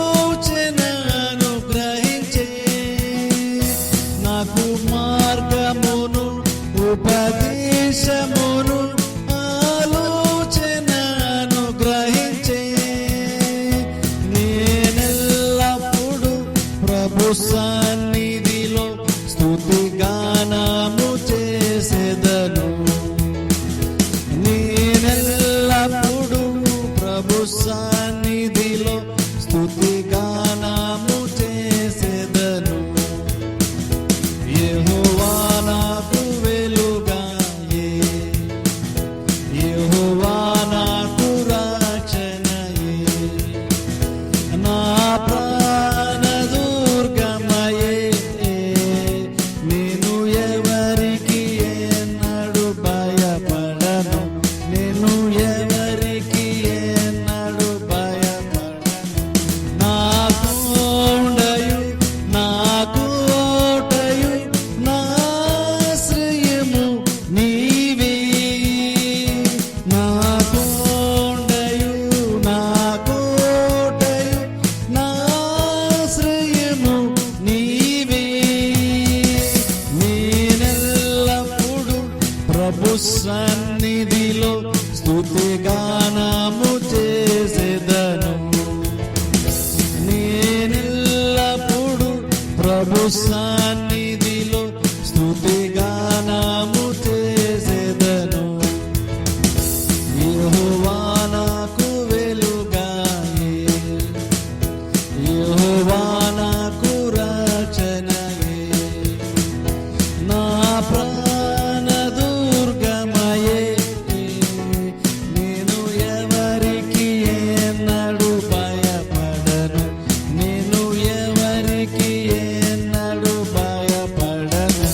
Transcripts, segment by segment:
ఆలోచనను గ్రహించే నాకు మార్గమును ఉపదేశమును ఆలోచనను గ్రహించే నేనెల్లప్పుడు ప్రభు సన్నిధిలో స్తుతి గానము చేసేదను. నేనెల్లప్పుడు ప్రభు సన్నిధిలో స్తుతి గానము చేసేదను. యెహోవా నాకు వెలుగాయే, యెహోవా నాకు రక్షణయే, నా ప్రాణ దుర్గమయే. నేను ఎవరికి ఎన్నడు భయపడను, నేను ఎవరికి ఎన్నడు భయపడను. నా కొండయు నా కోటయు నా ఆశ్రయము నీవే. నా కొండయు నా కోటయు నా ఆశ్రయము నీవే. నేనెల్లప్పుడు ప్రభు సన్నిధిలో స్తుతి గానము చేసేదను. నేనెల్లప్పుడు ప్రభు సన్నిధిలో స్తుతి గానము చేసేదను. యెహోవా నాకు వెలుగాయే, యెహోవా నాకు రక్షణయే, నా ప్రాణ దుర్గమయే. నేను ఎవరికి ఎన్నడు భయపడను, నేను ఎవరికి ఎన్నడు భయపడను.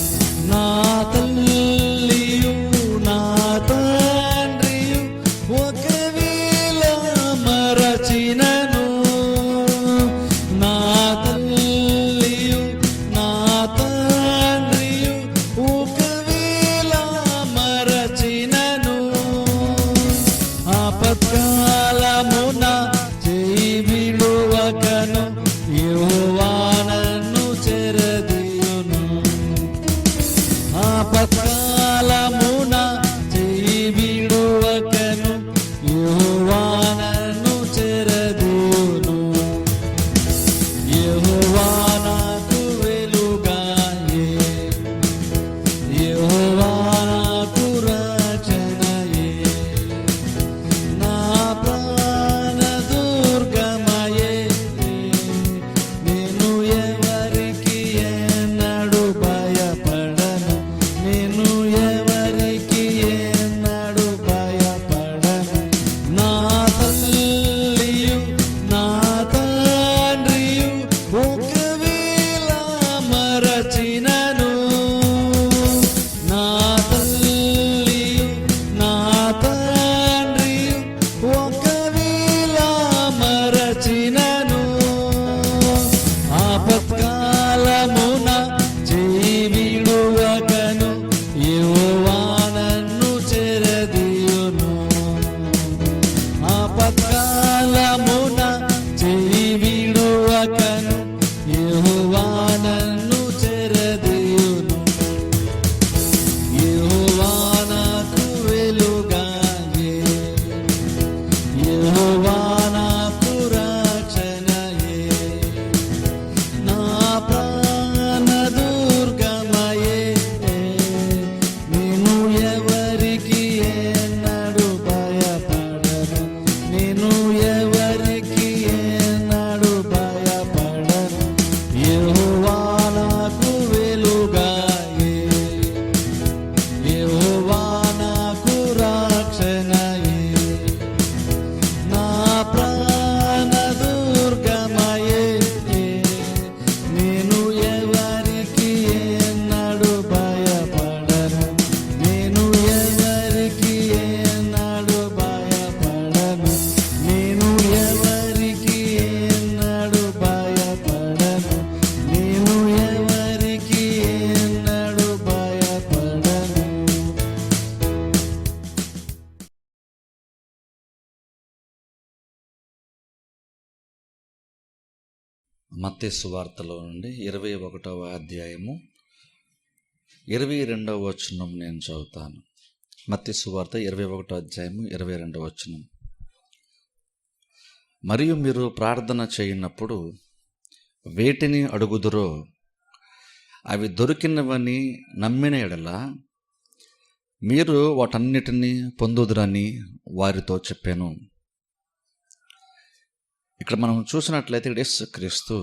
నా తల్లియు నా తండ్రియు ఒకవేళ మరచినను, నా తల్లియు నా తండ్రియు ఒకవేళ మరచినను. ఆపత్కాలమున చేయి విడువకను, యెహోవా నన్ను చెరదీయును. ఆపత్కాలమున చేయి విడువకను, యెహోవా నన్ను చెరదీయును. యెహోవా నాకు వెలుగాయే, యెహోవా నాకు రక్షణయే, నా ప్రాణ దుర్గమయే. నేను ఎవరికి ఎన్నడు భయపడను, నేను ఎవరికి ఎన్నడు భయపడను. నా తల్లియు నా తండ్రియు ఒకవేళ మరచినను, నా తల్లియు నా తండ్రియు ఒకవేళ మరచినను. ఆపత్కాలమున చేయి విడువకను, యెహోవా నన్ను చెరదీయును. ఆపత్కాలమున చేయి విడువకను, యెహోవా నన్ను చెరదీయును. యెహోవా నాకు వెలుగాయే, యెహోవా నాకు రక్షణయే, నా ప్రాణ దుర్గమయే. నేను ఎవరికి ఎన్నడు భయపడను, నేను ఎవరికి మత్తయి సువార్తలో నుండి 21వ అధ్యాయము 22వ వచనం నేను చదువుతాను. మత్తయి సువార్త 21వ అధ్యాయము 22వ వచనం. మరియు మీరు ప్రార్థన చేయనప్పుడు వేటిని అడుగుదురో అవి దొరికినవని నమ్మిన ఎడల మీరు వాటన్నిటినీ పొందుదురని వారితో చెప్పాను. ఇక్కడ మనం చూసినట్లయితే యేసుక్రీస్తు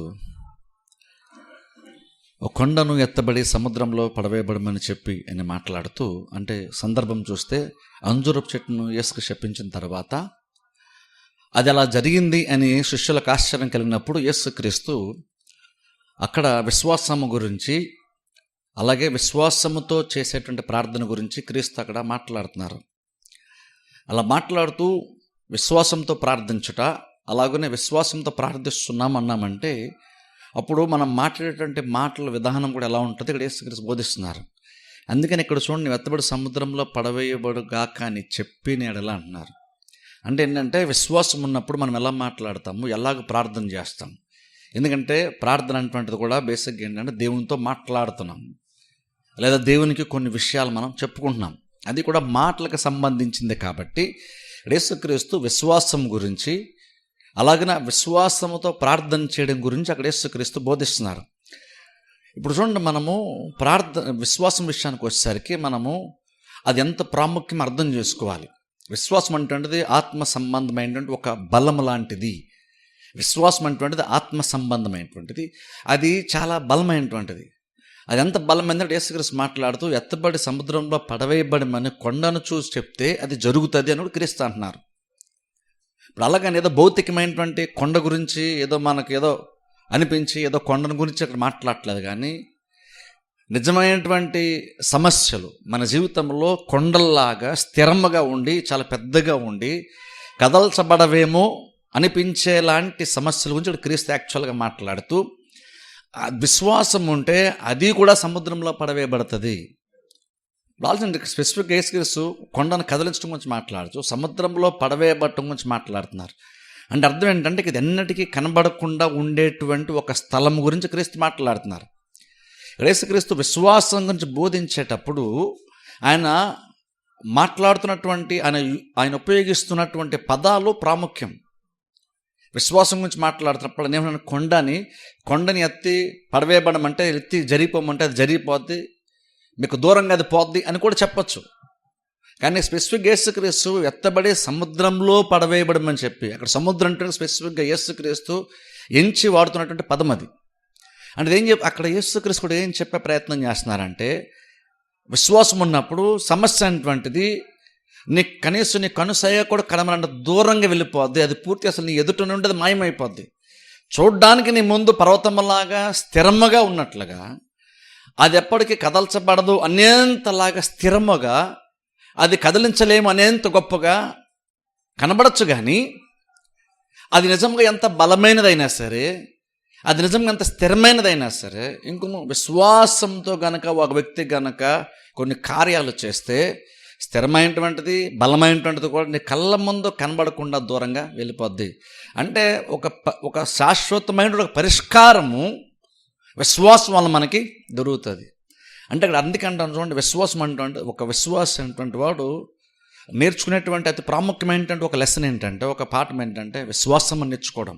ఒక కొండను ఎత్తబడి సముద్రంలో పడవేయబడమని చెప్పి అని మాట్లాడుతూ, అంటే సందర్భం చూస్తే అంజూరపు చెట్టును యేసుకు శపించిన తర్వాత అది అలా జరిగింది అని శిష్యులకు ఆశ్చర్యం కలిగినప్పుడు యేసుక్రీస్తు అక్కడ విశ్వాసము గురించి, అలాగే విశ్వాసముతో చేసేటువంటి ప్రార్థన గురించి క్రీస్తు అక్కడ మాట్లాడుతున్నారు. అలా మాట్లాడుతూ విశ్వాసంతో ప్రార్థించుట, అలాగనే విశ్వాసంతో ప్రార్థిస్తున్నామన్నామంటే అప్పుడు మనం మాట్లాడేటువంటి మాటల విధానం కూడా ఎలా ఉంటుంది ఇక్కడ యేసుక్రీస్తు బోధిస్తున్నారు. అందుకని ఇక్కడ చూడండి, ఎత్తబడి సముద్రంలో పడవేయబడుగాక అని చెప్పిన ఎడల అంటున్నారు. అంటే ఏంటంటే విశ్వాసం ఉన్నప్పుడు మనం ఎలా మాట్లాడతాము, ఎలాగ ప్రార్థన చేస్తాం. ఎందుకంటే ప్రార్థన అనేటువంటిది కూడా బేసిక్గా ఏంటంటే దేవునితో మాట్లాడుతున్నాం, లేదా దేవునికి కొన్ని విషయాలు మనం చెప్పుకుంటున్నాం. అది కూడా మాటలకు సంబంధించింది. కాబట్టి యేసుక్రీస్తు విశ్వాసం గురించి, అలాగనే విశ్వాసముతో ప్రార్థన చేయడం గురించి అక్కడ యేసుక్రీస్తు బోధిస్తున్నారు. ఇప్పుడు చూడండి, మనము విశ్వాసం విషయానికి వచ్చేసరికి మనము అది ఎంత ప్రాముఖ్యం అర్థం చేసుకోవాలి. విశ్వాసం అంటే ఆత్మ సంబంధమైనటువంటి ఒక బలం లాంటిది. విశ్వాసం అనేటువంటిది ఆత్మ సంబంధమైనటువంటిది, అది చాలా బలమైనటువంటిది. అది ఎంత బలమైందంటే యేసుక్రీస్తు మాట్లాడుతూ ఎత్తబడి సముద్రంలో పడవేయబడమని కొండను చూసి చెప్తే అది జరుగుతుంది అని కూడా క్రీస్తు అంటున్నారు. ఇప్పుడు అలాగని ఏదో భౌతికమైనటువంటి కొండ గురించి ఏదో మనకు ఏదో అనిపించి ఏదో కొండను గురించి అక్కడ మాట్లాడట్లేదు, కానీ నిజమైనటువంటి సమస్యలు మన జీవితంలో కొండల్లాగా స్థిరంగా ఉండి చాలా పెద్దగా ఉండి కదల్చబడవేమో అనిపించేలాంటి సమస్యల గురించి ఇక్కడ క్రీస్తు యాక్చువల్గా మాట్లాడుతూ, విశ్వాసం ఉంటే అది కూడా సముద్రంలో పడవేయబడుతుంది. ఆలోచన స్పెసిఫిక్గా యేసుక్రీస్తు కొండను కదిలించడం గురించి మాట్లాడుతూ సముద్రంలో పడవేయబడటం గురించి మాట్లాడుతున్నారు. అంటే అర్థం ఏంటంటే ఇది ఎన్నటికీ కనబడకుండా ఉండేటువంటి ఒక స్థలం గురించి క్రీస్తు మాట్లాడుతున్నారు. యేసుక్రీస్తు విశ్వాసం గురించి బోధించేటప్పుడు ఆయన మాట్లాడుతున్నటువంటి ఆయన ఉపయోగిస్తున్నటువంటి పదాలు ప్రాముఖ్యం. విశ్వాసం గురించి మాట్లాడుతున్నప్పుడు ఏమన్నా కొండని ఎత్తి పడవేయబడమంటే ఎత్తి జరిగిపోమంటే అది జరిగిపోద్ది, మీకు దూరంగా అది పోద్ది అని కూడా చెప్పచ్చు. కానీ స్పెసిఫిక్ యేసుక్రీస్తు ఎత్తబడి సముద్రంలో పడవేయబడమని చెప్పి, అక్కడ సముద్రం అంటే స్పెసిఫిక్గా యేసుక్రీస్తు ఎంచి వాడుతున్నటువంటి పదం అది. అంటే అక్కడ యేసుక్రీస్తు కూడా ఏం చెప్పే ప్రయత్నం చేస్తున్నారంటే, విశ్వాసం ఉన్నప్పుడు సమస్య అనేటువంటిది కనీసం నీ కనుసయ్య కూడా కనమనంత దూరంగా వెళ్ళిపోద్ది, అది పూర్తి అసలు నీ ఎదుట నుండి అది మాయమైపోద్ది. చూడ్డానికి నీ ముందు పర్వతంలాగా స్థిరంగా ఉన్నట్లుగా అది ఎప్పటికీ కదల్చబడదు అనేంతలాగా స్థిరముగా, అది కదిలించలేము అనేంత గొప్పగా కనబడచ్చు. కానీ అది నిజంగా ఎంత బలమైనదైనా సరే, అది నిజంగా ఎంత స్థిరమైనదైనా సరే, ఇంకొక విశ్వాసంతో గనక ఒక వ్యక్తి గనక కొన్ని కార్యాలు చేస్తే స్థిరమైనటువంటిది బలమైనటువంటిది కూడా నీ కళ్ళ ముందు కనబడకుండా దూరంగా వెళ్ళిపోద్ది. అంటే ఒక శాశ్వతమైన ఒక పరిష్కారము విశ్వాసం వల్ల మనకి దొరుకుతుంది. అంటే ఇక్కడ అందుకంటాను చూడండి, విశ్వాసం అంటే ఒక విశ్వాసం అనేటువంటి వాడు నేర్చుకునేటువంటి అతి ప్రాముఖ్యమైనటువంటి ఒక లెసన్ ఏంటంటే, ఒక పాఠం ఏంటంటే విశ్వాసం నేర్చుకోవడం.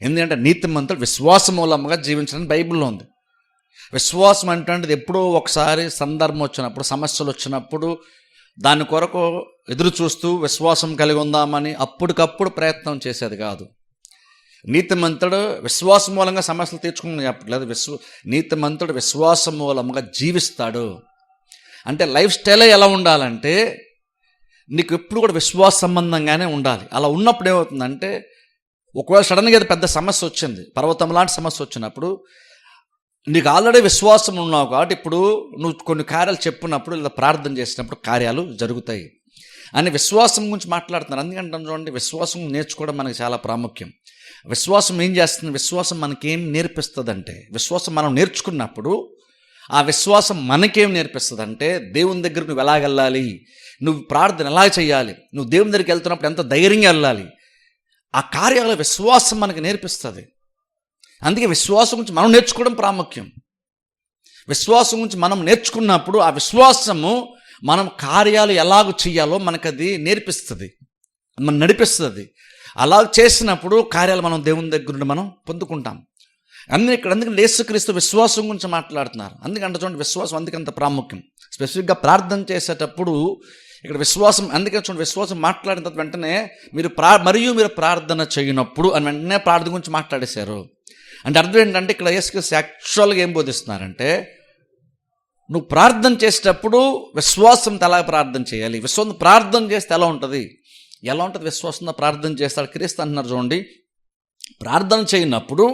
ఎందుకంటే నీతిమంతుడు విశ్వాసం మూలంగా జీవించడానికి బైబిల్లో ఉంది. విశ్వాసం అంటే ఎప్పుడో ఒకసారి సందర్భం వచ్చినప్పుడు, సమస్యలు వచ్చినప్పుడు దాని కొరకు ఎదురు చూస్తూ విశ్వాసం కలిగి ఉందామని అప్పటికప్పుడు ప్రయత్నం చేసేది కాదు. నీతిమంతుడు విశ్వాసం మూలంగా సమస్యలు తీర్చుకుని చెప్పట్లేదు. నీతిమంతుడు విశ్వాసం మూలంగా జీవిస్తాడు. అంటే లైఫ్ స్టైలే ఎలా ఉండాలంటే నీకు ఎప్పుడు కూడా విశ్వాస సంబంధంగానే ఉండాలి. అలా ఉన్నప్పుడు ఏమవుతుందంటే, ఒకవేళ సడన్గా ఏదో పెద్ద సమస్య వచ్చింది, పర్వతం లాంటి సమస్య వచ్చినప్పుడు నీకు ఆల్రెడీ విశ్వాసం ఉన్నావు కాబట్టి ఇప్పుడు నువ్వు కొన్ని కార్యాలు చెప్పినప్పుడు లేదా ప్రార్థన చేసినప్పుడు కార్యాలు జరుగుతాయి అని విశ్వాసం గురించి మాట్లాడుతున్నారు. అందుకంటే చూడండి, విశ్వాసం నేర్చుకోవడం మనకి చాలా ప్రాముఖ్యం. విశ్వాసం ఏం చేస్తుంది, విశ్వాసం మనకేం నేర్పిస్తుంది అంటే, విశ్వాసం మనం నేర్చుకున్నప్పుడు ఆ విశ్వాసం మనకేం నేర్పిస్తుంది అంటే, దేవుని దగ్గర నువ్వు ఎలా వెళ్ళాలి, నువ్వు ప్రార్థన ఎలా చేయాలి, నువ్వు దేవుని దగ్గరికి వెళ్తున్నప్పుడు ఎంత ధైర్యంగా వెళ్ళాలి, ఆ కార్యాల విశ్వాసం మనకు నేర్పిస్తుంది. అందుకే విశ్వాసం గురించి మనం నేర్చుకోవడం ప్రాముఖ్యం. విశ్వాసం గురించి మనం నేర్చుకున్నప్పుడు ఆ విశ్వాసము మనం కార్యాలు ఎలాగ చేయాలో మనకు అది నేర్పిస్తుంది, మనం నడిపిస్తుంది. అలా చేసినప్పుడు కార్యాలు మనం దేవుని దగ్గర నుండి మనం పొందుకుంటాం. అందుకని యేసుక్రీస్తు విశ్వాసం గురించి మాట్లాడుతున్నారు. అందుకంటే చూడండి, విశ్వాసం అందుకంత ప్రాముఖ్యం. స్పెసిఫిక్గా ప్రార్థన చేసేటప్పుడు ఇక్కడ విశ్వాసం, అందుకని చూడండి, విశ్వాసం మాట్లాడిన తర్వాత వెంటనే మీరు ప్రార్థన చేయనప్పుడు అని వెంటనే ప్రార్థన గురించి మాట్లాడేశారు. అంటే అర్థం ఏంటంటే ఇక్కడ యేసుక్రీస్తు యాక్చువల్గా ఏం బోధిస్తున్నారంటే, నువ్వు ప్రార్థన చేసేటప్పుడు విశ్వాసంతో ఎలా ప్రార్థన చేయాలి, విశ్వాసం ప్రార్థన చేస్తే ఎలా ఉంటుంది విశ్వాసంతో ప్రార్థన చేస్తాడు క్రీస్తు అంటున్నారు. చూడండి, ప్రార్థన చేయనప్పుడు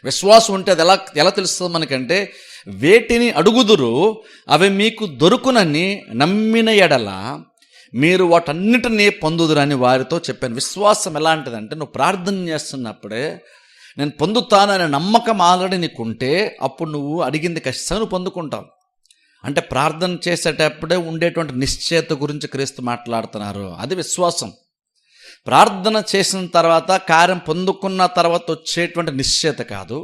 విశ్వాసం ఉంటే అది ఎలా తెలుస్తుంది మనకంటే, వేటిని అడుగుదురు అవి మీకు దొరుకునని నమ్మిన ఎడల మీరు వాటన్నిటినీ పొందుదురని వారితో చెప్పాను. విశ్వాసం ఎలాంటిదంటే, నువ్వు ప్రార్థన చేస్తున్నప్పుడే నేను పొందుతాననే నమ్మకం ఆల్రెడీ నీకుంటే అప్పుడు నువ్వు అడిగింది ఖచ్చితంగా నువ్వు పొందుకుంటావు. అంటే ప్రార్థన చేసేటప్పుడే ఉండేటువంటి నిశ్చయత గురించి క్రీస్తు మాట్లాడుతున్నారు. అది విశ్వాసం. ప్రార్థన చేసిన తర్వాత కార్యం పొందుకున్న తర్వాత వచ్చేటువంటి నిశ్చయత కాదు,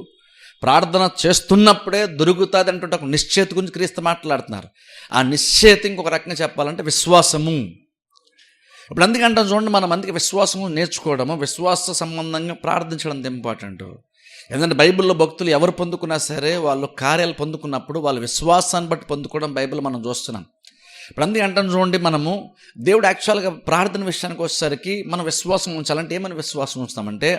ప్రార్థన చేస్తున్నప్పుడే దొరుకుతుంది అంటే ఒక నిశ్చయత గురించి క్రీస్తు మాట్లాడుతున్నారు. ఆ నిశ్చయత ఇంకొక రకంగా చెప్పాలంటే విశ్వాసము. ఇప్పుడు అందుకంటే చూడండి, మనం అందుకే విశ్వాసము నేర్చుకోవడము, విశ్వాస సంబంధంగా ప్రార్థించడం ఇంపార్టెంట్. ఎందుకంటే బైబిల్లో భక్తులు ఎవరు పొందుకున్నా సరే వాళ్ళు కార్యాలు పొందుకున్నప్పుడు వాళ్ళ విశ్వాసాన్ని బట్టి పొందుకోవడం బైబిల్ మనం చూస్తున్నాం. ఇప్పుడు అందుకంటే చూడండి, మనము దేవుడు యాక్చువల్గా ప్రార్థన విషయానికి వచ్చేసరికి మనం విశ్వాసం ఉంచాలంటే ఏమని విశ్వాసం ఉంచుతామంటే,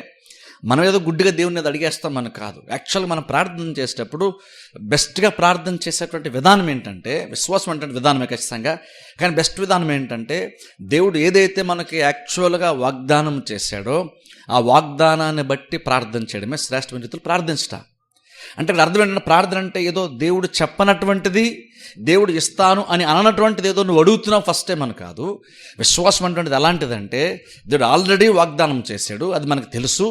మనం ఏదో గుడ్డిగా దేవుని ఏదో అడిగేస్తాం మనకు కాదు. యాక్చువల్గా మనం ప్రార్థన చేసేటప్పుడు బెస్ట్గా ప్రార్థన చేసేటువంటి విధానం ఏంటంటే, విశ్వాసం అంటే విధానమే ఖచ్చితంగా, కానీ బెస్ట్ విధానం ఏంటంటే, దేవుడు ఏదైతే మనకి యాక్చువల్గా వాగ్దానం చేశాడో ఆ వాగ్దానాన్ని బట్టి ప్రార్థన చేయడమే శ్రేష్టమైన రీతిలో ప్రార్థించటం. అంటే ఇక్కడ అర్థం ఏంటంటే, ప్రార్థన అంటే ఏదో దేవుడు చెప్పనటువంటిది, దేవుడు ఇస్తాను అని అననటువంటిది ఏదో నువ్వు అడుగుతున్నావు ఫస్ట్ టైం అని కాదు. విశ్వాసం అటువంటిది ఎలాంటిదంటే, దేవుడు ఆల్రెడీ వాగ్దానం చేశాడు, అది మనకు తెలుసు,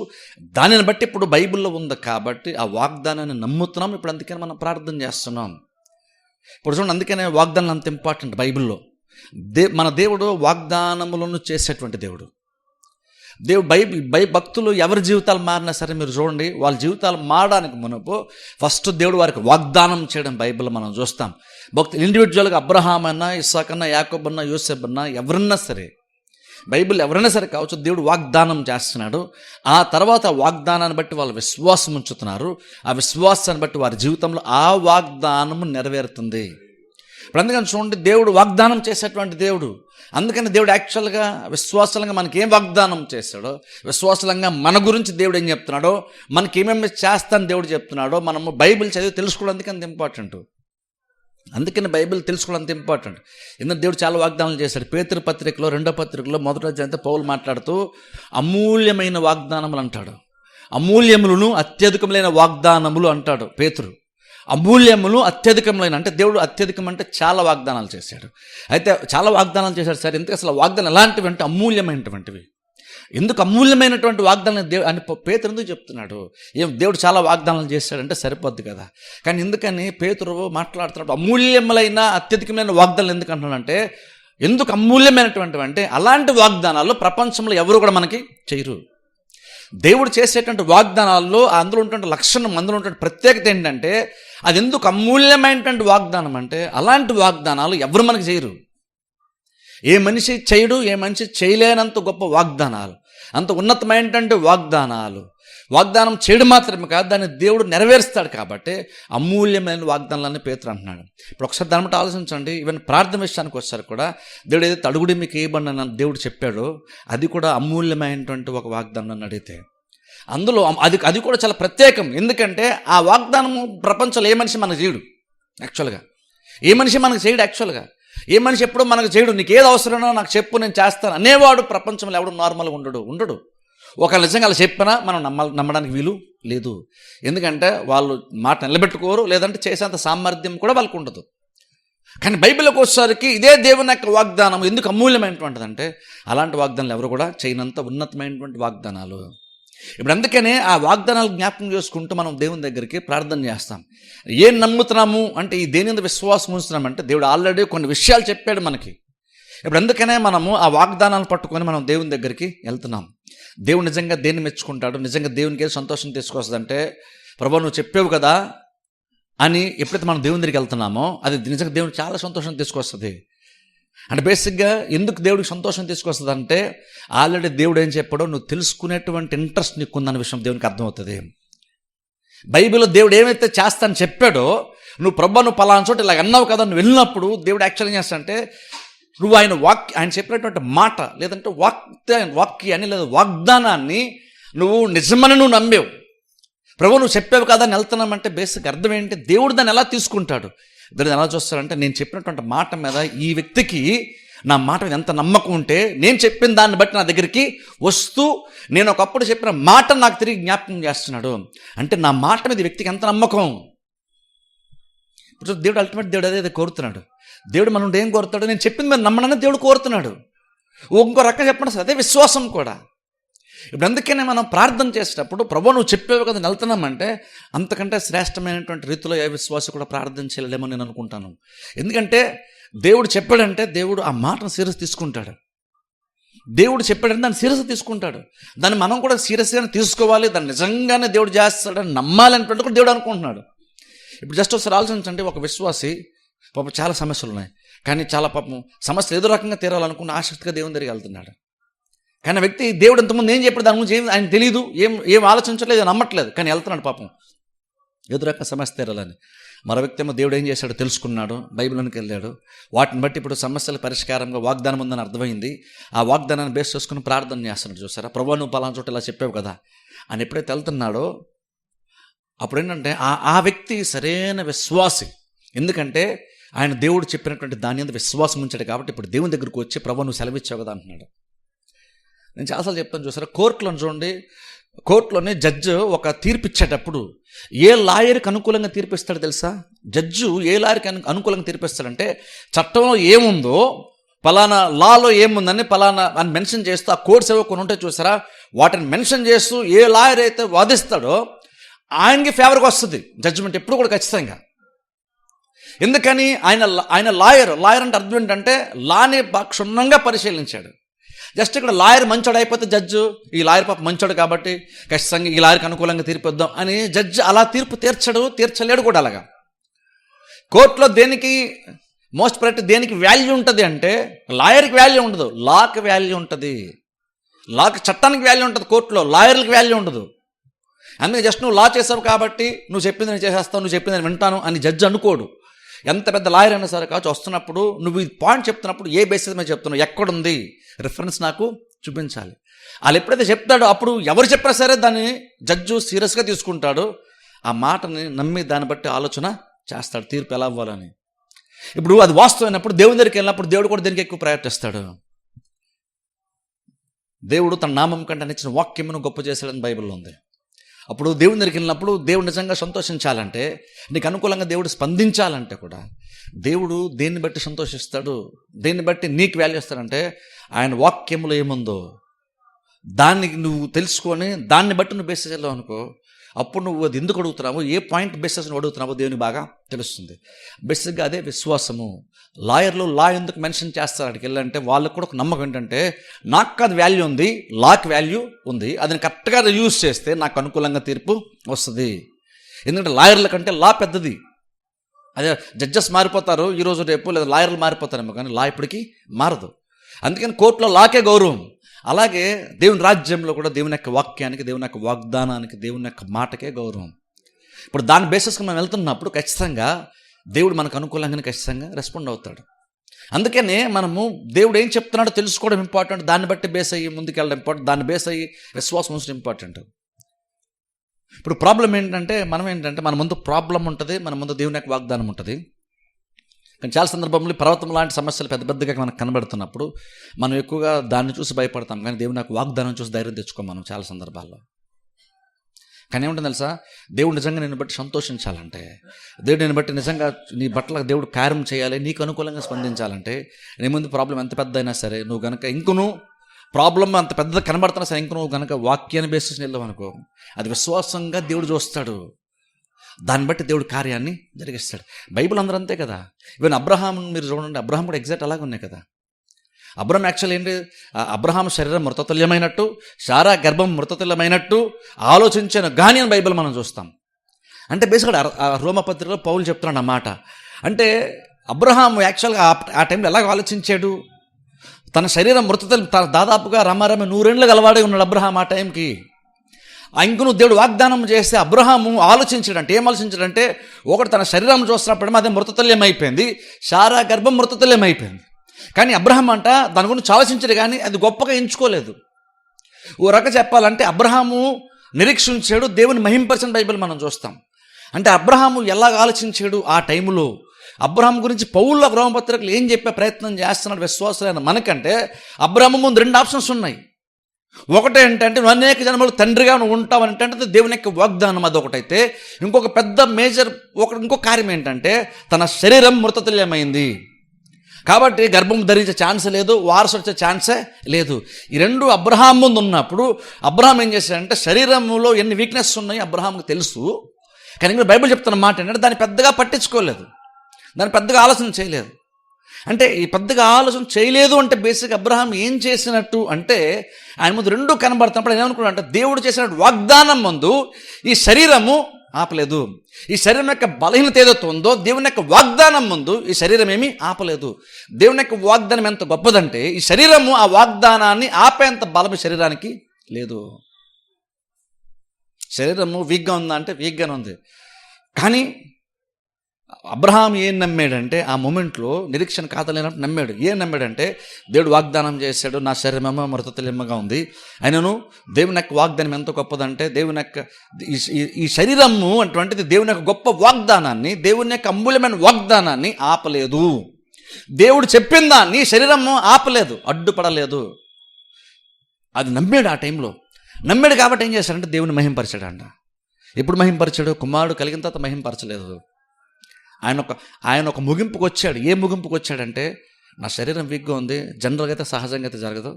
దానిని బట్టి ఇప్పుడు బైబిల్లో ఉంది కాబట్టి ఆ వాగ్దానాన్ని నమ్ముతున్నాం. ఇప్పుడు అందుకని మనం ప్రార్థన చేస్తున్నాం. ఇప్పుడు చూడండి, అందుకనే వాగ్దానం అంత ఇంపార్టెంట్ బైబిల్లో. మన దేవుడు వాగ్దానములను చేసేటువంటి దేవుడు. భక్తులు ఎవరి జీవితాలు మారినా సరే మీరు చూడండి, వాళ్ళ జీవితాలు మారడానికి మునుపు ఫస్ట్ దేవుడు వారికి వాగ్దానం చేయడం బైబిల్లో మనం చూస్తాం. భక్తులు ఇండివిజువల్గా అబ్రహాం అన్నా, ఇస్సాక్ అన్నా, యాకోబు అన్నా, యోసేపు అన్నా, ఎవరన్నా సరే బైబిల్ ఎవరైనా సరే కావచ్చు, దేవుడు వాగ్దానం చేస్తున్నాడు. ఆ తర్వాత వాగ్దానాన్ని బట్టి వాళ్ళు విశ్వాసం ఉంచుతున్నారు. ఆ విశ్వాసాన్ని బట్టి వారి జీవితంలో ఆ వాగ్దానము నెరవేరుతుంది. ఇప్పుడు అందుకని చూడండి, దేవుడు వాగ్దానం చేసేటువంటి దేవుడు. అందుకని దేవుడు యాక్చువల్గా విశ్వాసంగా మనకి ఏం వాగ్దానం చేశాడో, విశ్వాసంగా మన గురించి దేవుడు ఏం చెప్తున్నాడో, మనకి ఏమేమి చేస్తాను దేవుడు చెప్తున్నాడో మనము బైబిల్ చదివి తెలుసుకోవడానికి అంత ఇంపార్టెంట్. అందుకని బైబిల్ తెలుసుకోవడం అంత ఇంపార్టెంట్. ఎందుకంటే దేవుడు చాలా వాగ్దానాలు చేశాడు. పేతురు పత్రికలో 2వ పత్రికలో 1వ అధ్యాయంలో పౌలు మాట్లాడుతూ అమూల్యమైన వాగ్దానములు అంటాడు. అమూల్యములను అత్యధికములైన వాగ్దానములు అంటాడు పేతురు. అమూల్యములు అత్యధికములైన అంటే దేవుడు అత్యధికం అంటే చాలా వాగ్దానాలు చేశాడు. అయితే చాలా వాగ్దానాలు చేశాడు సార్, ఎందుకు అసలు వాగ్దానం ఎలాంటివి అంటే అమూల్యమైనటువంటివి. ఎందుకు అమూల్యమైనటువంటి వాగ్దానం అని పేతురు ఎందుకు చెప్తున్నాడు? దేవుడు చాలా వాగ్దానాలు చేశాడంటే సరిపోద్ది కదా. కానీ ఎందుకని పేతురు మాట్లాడుతున్నాడు అమూల్యములైన అత్యధికమైన వాగ్దానాలు ఎందుకు అంటున్నాడంటే, ఎందుకు అమూల్యమైనటువంటివి అంటే అలాంటి వాగ్దానాలు ప్రపంచంలో ఎవరు కూడా మనకి చేయరు. దేవుడు చేసేటువంటి వాగ్దానాల్లో అందులో ఉన్నటువంటి లక్షణం, అందులో ఉన్నటువంటి ప్రత్యేకత ఏంటంటే, అది ఎందుకు అమూల్యమైనటువంటి వాగ్దానం అంటే అలాంటి వాగ్దానాలు ఎవరు మనకి చేయరు. ఏ మనిషి చేయడు, ఏ మనిషి చేయలేనంత గొప్ప వాగ్దానాలు, అంత ఉన్నతమైనటువంటి వాగ్దానం చేయడం మాత్రమే కాదు, దాన్ని దేవుడు నెరవేరుస్తాడు. కాబట్టి అమూల్యమైన వాగ్దానాలని పేతురు అంటున్నాడు. ఇప్పుడు ఒకసారి దాని బట్టి ఆలోచించండి. ఈవెన్ ప్రార్థన విషయానికి వచ్చారు కూడా, దేవుడు ఏదైతే అడుగుడి మీకు ఇవ్వబడిన దేవుడు చెప్పాడో అది కూడా అమూల్యమైనటువంటి ఒక వాగ్దానం అని అడిగితే అందులో అది కూడా చాలా ప్రత్యేకం. ఎందుకంటే ఆ వాగ్దానము ప్రపంచంలో ఏ మనిషి మనకు చేయడు. యాక్చువల్గా ఏ మనిషి మనకు చేయడు. యాక్చువల్గా ఏ మనిషి ఎప్పుడూ మనకు చేయడు. నీకు ఏది అవసరమో నాకు చెప్పు, నేను చేస్తాను అనేవాడు ప్రపంచంలో ఎవడు నార్మల్గా ఉండడు. ఒక నిజంగా అలా చెప్పినా మనం నమ్మడానికి వీలు లేదు. ఎందుకంటే వాళ్ళు మాట నిలబెట్టుకోరు, లేదంటే చేసేంత సామర్థ్యం కూడా వాళ్ళకు ఉండదు. కానీ బైబిల్కి వచ్చేసరికి ఇదే దేవుని యొక్క వాగ్దానం ఎందుకు అమూల్యమైనటువంటిది అంటే, అలాంటి వాగ్దానాలు ఎవరు కూడా చేయనంత ఉన్నతమైనటువంటి వాగ్దానాలు. ఇప్పుడు అందుకనే ఆ వాగ్దానాలు జ్ఞాపకం చేసుకుంటూ మనం దేవుని దగ్గరికి ప్రార్థన చేస్తాం. ఏం నమ్ముతున్నాము అంటే, ఈ దేని మీద విశ్వాసం ఉంచుతున్నామంటే దేవుడు ఆల్రెడీ కొన్ని విషయాలు చెప్పాడు మనకి. ఇప్పుడు అందుకనే మనము ఆ వాగ్దానాలు పట్టుకొని మనం దేవుని దగ్గరికి వెళ్తున్నాం. దేవుడు నిజంగా దేన్ని మెచ్చుకుంటాడు, నిజంగా దేవునికి ఏది సంతోషం తీసుకొస్తుందంటే, ప్రభు నువ్వు చెప్పావు కదా అని ఎప్పుడైతే మనం దేవుని దగ్గరికి వెళ్తున్నామో అది నిజంగా దేవుడు చాలా సంతోషం తీసుకొస్తుంది. అంటే బేసిక్గా ఎందుకు దేవుడికి సంతోషం తీసుకొస్తుంది అంటే ఆల్రెడీ దేవుడు ఏం చెప్పాడో నువ్వు తెలుసుకునేటువంటి ఇంట్రెస్ట్ నీకు ఉందన్న విషయం దేవునికి అర్థమవుతుంది. బైబిల్లో దేవుడు ఏమైతే చేస్తానని చెప్పాడో నువ్వు ప్రభు నువ్వు పలానా చోట ఇలా అన్నావు కదా నువ్వు వెళ్ళినప్పుడు దేవుడు యాక్చువల్ ఏం చేస్తాడంటే నువ్వు ఆయన చెప్పినటువంటి మాట లేదంటే వాక్యాన్ని లేదా వాగ్దానాన్ని నువ్వు నిజమని నువ్వు నమ్మేవు. ప్రభు నువ్వు చెప్పావు కదా అని వెళ్తున్నామంటే బేసిక్ అర్థం ఏంటి, దేవుడు దాన్ని ఎలా తీసుకుంటాడు, దాన్ని ఎలా చూస్తాడంటే నేను చెప్పినటువంటి మాట మీద ఈ వ్యక్తికి నా మాట మీద ఎంత నమ్మకం ఉంటే నేను చెప్పిన దాన్ని బట్టి నా దగ్గరికి వస్తూ నేను ఒకప్పుడు చెప్పిన మాట నాకు తిరిగి జ్ఞాపకం చేస్తున్నాడు అంటే నా మాట మీద వ్యక్తికి ఎంత నమ్మకం. ఇప్పుడు దేవుడు అల్టిమేట్ దేవుడు అదే కోరుతున్నాడు. దేవుడు మనం ఏం కోరుతాడు, నేను చెప్పింది మీరు నమ్మనని దేవుడు కోరుతున్నాడు. ఇంకో రకంగా చెప్పండి సార్ అదే విశ్వాసం కూడా. ఇప్పుడు అందుకనే మనం ప్రార్థన చేసేటప్పుడు ప్రభు నువ్వు చెప్పేవి కదా వెళ్తున్నామంటే అంతకంటే శ్రేష్టమైనటువంటి రీతిలో ఏ విశ్వాసం కూడా ప్రార్థన చేయలేమో నేను అనుకుంటాను. ఎందుకంటే దేవుడు చెప్పాడంటే దేవుడు ఆ మాటను సీరియస్ తీసుకుంటాడు. దేవుడు చెప్పాడంటే దాన్ని సీరియస్ తీసుకుంటాడు. దాన్ని మనం కూడా సీరియస్గానే తీసుకోవాలి, దాన్ని నిజంగానే దేవుడు చేస్తాడని నమ్మాలనేటువంటి కూడా దేవుడు అనుకుంటున్నాడు. ఇప్పుడు జస్ట్ ఒకసారి ఆలోచించండి, ఒక విశ్వాసి పాపం చాలా సమస్యలు ఉన్నాయి కానీ చాలా పాపం సమస్యలు ఏదో రకంగా తీరాలనుకున్న ఆసక్తిగా దేవుని దగ్గరికి వెళ్తున్నాడు. కానీ వ్యక్తి దేవుడు ఎంతమంది ఏం చెప్పాడు దాని గురించి ఆయన తెలియదు, ఏం ఆలోచించట్లేదు, నమ్మట్లేదు, కానీ వెళ్తున్నాడు పాపం ఏదో రకంగా సమస్య తీరాలని. మరో వ్యక్తి ఏమో దేవుడు ఏం చేశాడో తెలుసుకున్నాడు, బైబిల్లోనికి వెళ్ళాడు, వాటిని బట్టి ఇప్పుడు సమస్యల పరిష్కారంగా వాగ్దానం ఉందని అర్థమైంది. ఆ వాగ్దానాన్ని బేస్ చేసుకుని ప్రార్థన చేస్తున్నాడు. చూసారా, ప్రభు నువ్వు పలానా చోట ఇలా చెప్పావు కదా అని ఎప్పుడైతే వెళ్తున్నాడో అప్పుడు ఏంటంటే ఆ వ్యక్తి సరైన విశ్వాసి. ఎందుకంటే ఆయన దేవుడు చెప్పినటువంటి దాని మీద విశ్వాసం ఉంచాడు కాబట్టి ఇప్పుడు దేవుని దగ్గరకు వచ్చి ప్రభు నువ్వు సెలవిచ్చావు కదా అంటున్నాడు. నేను చాలాసార్లు చెప్తాను చూసారా, కోర్టులో చూడండి, కోర్టులోనే జడ్జి ఒక తీర్పు ఇచ్చేటప్పుడు ఏ లాయర్కి అనుకూలంగా తీర్పిస్తాడు తెలుసా? జడ్జు ఏ లాయర్కి అనుకూలంగా తీర్పిస్తాడంటే చట్టంలో ఏముందో పలానా లాలో ఏముందని పలానా అని మెన్షన్ చేస్తూ ఆ కోర్ట్స్ ఏవో కొన్ని ఉంటాయి చూసారా, వాటిని మెన్షన్ చేస్తూ ఏ లాయర్ అయితే వాదిస్తాడో ఆయనకి ఫేవర్గా వస్తుంది జడ్జిమెంట్ ఎప్పుడు కూడా ఖచ్చితంగా. ఎందుకని ఆయన లాయర్ అంటే అర్థం ఏంటంటే లాని క్షుణ్ణంగా పరిశీలించాడు. జస్ట్ ఇక్కడ లాయర్ మంచోడు అయిపోతే జడ్జు ఈ లాయర్ పాప మంచోడు కాబట్టి ఖచ్చితంగా ఈ లాయర్కి అనుకూలంగా తీర్పిద్దాం అని జడ్జి అలా తీర్పు తీర్చలేడు కూడా. అలాగా కోర్టులో దేనికి మోస్ట్ ప్రయారిటీ దేనికి వాల్యూ ఉంటుంది అంటే లాయర్కి వాల్యూ ఉండదు, లాకి వాల్యూ ఉంటుంది. లాకి చట్టానికి వాల్యూ ఉంటుంది, కోర్టులో లాయర్లకు వాల్యూ ఉండదు. అందుకే జస్ట్ నువ్వు లా చేసావు కాబట్టి నువ్వు చెప్పింది నేను చేసేస్తావు, నువ్వు చెప్పింది నేను వింటాను అని జడ్జి అనుకోడు. ఎంత పెద్ద లాయర్ అయినా సరే కావచ్చు, వస్తున్నప్పుడు నువ్వు ఈ పాయింట్ చెప్తున్నప్పుడు ఏ బేసిస్ మీద చెప్తున్నావు, ఎక్కడుంది రిఫరెన్స్ నాకు చూపించాలి. వాళ్ళు ఎప్పుడైతే చెప్తాడో అప్పుడు ఎవరు చెప్పినా సరే దాన్ని జడ్జు సీరియస్గా తీసుకుంటాడు. ఆ మాటని నమ్మి దాన్ని బట్టి ఆలోచన చేస్తాడు తీర్పు ఎలా అవ్వాలని. ఇప్పుడు అది వాస్తవమైనప్పుడు దేవుని దగ్గరికి వెళ్ళినప్పుడు దేవుడు కూడా దీనికి ఎక్కువ ప్రయారిటీ ఇస్తాడు. దేవుడు తన నామం కంటే నచ్చిన వాక్యమును గొప్ప చేశాడని బైబిల్లో ఉంది. అప్పుడు దేవుని దగ్గరికి వెళ్ళినప్పుడు దేవుడు నిజంగా సంతోషించాలంటే, నీకు అనుకూలంగా దేవుడు స్పందించాలంటే కూడా దేవుడు దేన్ని బట్టి సంతోషిస్తాడు, దేన్ని బట్టి నీకు వాల్యూ ఇస్తాడంటే ఆయన వాక్యములో ఏముందో దాన్ని నువ్వు తెలుసుకొని దాన్ని బట్టి నువ్వు బేసిస్ వెళ్ళావు అనుకో, అప్పుడు నువ్వు అది ఎందుకు అడుగుతున్నావు, ఏ పాయింట్ బేసిస్ నువ్వు అడుగుతున్నావో దేవునికి బాగా తెలుస్తుంది. బేసిక్గా అదే విశ్వాసము. లాయర్లు లా ఎందుకు మెన్షన్ చేస్తారు అక్కడికి వెళ్ళంటే వాళ్ళకు కూడా ఒక నమ్మకం ఏంటంటే నాకు అది వాల్యూ ఉంది, లాకి వాల్యూ ఉంది, అది కరెక్ట్గా యూజ్ చేస్తే నాకు అనుకూలంగా తీర్పు వస్తుంది. ఎందుకంటే లాయర్ల కంటే లా పెద్దది. అదే జడ్జెస్ మారిపోతారు ఈరోజు రేపు, లేదా లాయర్లు మారిపోతారేమో కానీ లా ఇప్పటికీ మారదు. అందుకని కోర్టులో లాకే గౌరవం. అలాగే దేవుని రాజ్యంలో కూడా దేవుని యొక్క వాక్యానికి, దేవుని యొక్క వాగ్దానానికి, దేవుని యొక్క మాటకే గౌరవం. ఇప్పుడు దాని బేసిస్గా మనం వెళ్తున్నప్పుడు ఖచ్చితంగా దేవుడు మనకు అనుకూలంగానే ఖచ్చితంగా రెస్పాండ్ అవుతాడు. అందుకనే మనము దేవుడు ఏం చెప్తున్నాడో తెలుసుకోవడం ఇంపార్టెంట్, దాన్ని బట్టి బేస్ అయ్యి ముందుకెళ్ళడం ఇంపార్టెంట్, దాన్ని బేస్ అయ్యి విశ్వాసం ఉంచడం ఇంపార్టెంట్. ఇప్పుడు ప్రాబ్లం ఏంటంటే మన ముందు ప్రాబ్లం ఉంటుంది, మన ముందు దేవుని యొక్క వాగ్దానం ఉంటుంది. కానీ చాలా సందర్భంలో పర్వతం లాంటి సమస్యలు పెద్ద పెద్దగా మనకు కనబడుతున్నప్పుడు మనం ఎక్కువగా దాన్ని చూసి భయపడతాం, కానీ దేవుని యొక్క వాగ్దానం చూసి ధైర్యం తెచ్చుకోం మనం చాలా సందర్భాల్లో. కానీ ఏముంటుంది తెలుసా, దేవుడు నిజంగా నేను బట్టి సంతోషించాలంటే, దేవుడు నేను బట్టి నిజంగా నీ బట్టలకు దేవుడు కార్యం చేయాలి, నీకు అనుకూలంగా స్పందించాలంటే నీ ముందు ప్రాబ్లం ఎంత పెద్ద అయినా సరే నువ్వు కనుక ఇంకను ప్రాబ్లం అంత పెద్ద కనబడుతున్నా సరే ఇంక నువ్వు కనుక వాక్యాన్ని బేసిస్ వెళ్ళావు అనుకో, అది విశ్వాసంగా దేవుడు చూస్తాడు, దాన్ని బట్టి దేవుడు కార్యాన్ని జరిగిస్తాడు. బైబిల్ అందరూ అంతే కదా. ఈవెన్ అబ్రహాం మీరు చూడండి, అబ్రహాం కూడా ఎగ్జాక్ట్ అలాగే ఉన్నాయి కదా. అబ్రహాం యాక్చువల్ ఏంటి, అబ్రహాం శరీరం మృతతుల్యమైనట్టు, శారా గర్భం మృతతుల్యమైనట్టు ఆలోచించాను కానీ అని బైబిల్ మనం చూస్తాం. అంటే బేసిక్గా రోమపత్రికలో పౌలు చెప్తున్నాడు అన్నమాట. అంటే అబ్రహాం యాక్చువల్గా ఆ టైంలో ఎలాగ ఆలోచించాడు? తన శరీరం మృతతలు దాదాపుగా రమారమి 100 ఏళ్ళు గలవాడే ఉన్నాడు అబ్రహాం ఆ టైంకి. ఇంకను దేవుడు వాగ్దానం చేస్తే అబ్రహాము ఆలోచించాడంటే ఏం ఆలోచించాడంటే, ఒకటి తన శరీరం చూస్తున్నప్పుడు అదే మృతతుల్యం అయిపోయింది, శారా గర్భం మృతతుల్యం అయిపోయింది. కానీ అబ్రహాం అంట దాని గురించి ఆలోచించాడు, కానీ అది గొప్పగా ఎంచుకోలేదు. ఓ రకంగా చెప్పాలంటే అబ్రహాము నిరీక్షించాడు, దేవుని మహింపరిచిన బైబిల్ మనం చూస్తాం. అంటే అబ్రహాము ఎలాగ ఆలోచించాడు ఆ టైంలో? అబ్రహాం గురించి పౌలు రోమపత్రికలు ఏం చెప్పే ప్రయత్నం చేస్తున్నాడు విశ్వాసులైన మనకంటే, అబ్రహాము ముందు 2 ఆప్షన్స్ ఉన్నాయి. ఒకటి ఏంటంటే, నువ్వు అనేక జన్మలు తండ్రిగా నువ్వు ఉంటావు అంటే దేవుని యొక్క వాగ్దానం, అదొకటైతే. ఇంకొక పెద్ద మేజర్ ఇంకొక కార్యం ఏంటంటే, తన శరీరం మృతతుల్యమైంది కాబట్టి గర్భం ధరించే ఛాన్స్ లేదు, వారసు వచ్చే ఛాన్సే లేదు. ఈ 2 అబ్రహాం ముందు ఉన్నప్పుడు అబ్రహాం ఏం చేశాడంటే, శరీరంలో ఎన్ని వీక్నెస్ ఉన్నాయి అబ్రహాంకి తెలుసు, కానీ ఇంకా బైబిల్ చెప్తున్న మాట ఏంటంటే దాన్ని పెద్దగా పట్టించుకోలేదు, దాన్ని పెద్దగా ఆలోచన చేయలేదు. అంటే ఈ పెద్దగా ఆలోచన చేయలేదు అంటే బేసిక్ అబ్రహాం ఏం చేసినట్టు అంటే, ఆయన ముందు 2 కనబడుతున్నప్పుడు ఆయన ఏమనుకున్నాడు అంటే, దేవుడు చేసిన వాగ్దానం ముందు ఈ శరీరము ఆపలేదు. ఈ శరీరం యొక్క బలహీనత ఏదైతే ఉందో దేవుని యొక్క వాగ్దానం ముందు ఈ శరీరం ఏమీ ఆపలేదు. దేవుని యొక్క వాగ్దానం ఎంత గొప్పదంటే, ఈ శరీరము ఆ వాగ్దానాన్ని ఆపేంత బలం శరీరానికి లేదు. శరీరము వీక్గా ఉందా అంటే వీక్గానే ఉంది. కానీ అబ్రహాం ఏం నమ్మాడంటే, ఆ మూమెంట్లో నిరీక్షణ కాదలేనట్టు నమ్మాడు. ఏం నమ్మాడంటే, దేవుడు వాగ్దానం చేశాడు, నా శరీరమేమో మృతతుల్యంగా ఉంది. ఆయనను దేవుని యొక్క వాగ్దానం ఎంత గొప్పదంటే, దేవుని యొక్క ఈ శరీరము అటువంటిది దేవుని యొక్క గొప్ప వాగ్దానాన్ని, దేవుని యొక్క అమూల్యమైన వాగ్దానాన్ని ఆపలేదు. దేవుడు చెప్పిన దాన్ని శరీరము ఆపలేదు, అడ్డుపడలేదు. అది నమ్మాడు. ఆ టైంలో నమ్మాడు కాబట్టి ఏం చేశాడంటే దేవుని మహింపరిచాడంట. ఎప్పుడు మహింపరిచాడు? కుమారుడు కలిగిన తర్వాత మహింపరచలేదు. ఆయన ఒక ముగింపుకు వచ్చాడు. ఏ ముగింపుకు వచ్చాడంటే, నా శరీరం వీక్గా ఉంది, జనరల్గా అయితే సహజంగా అయితే జరగదు,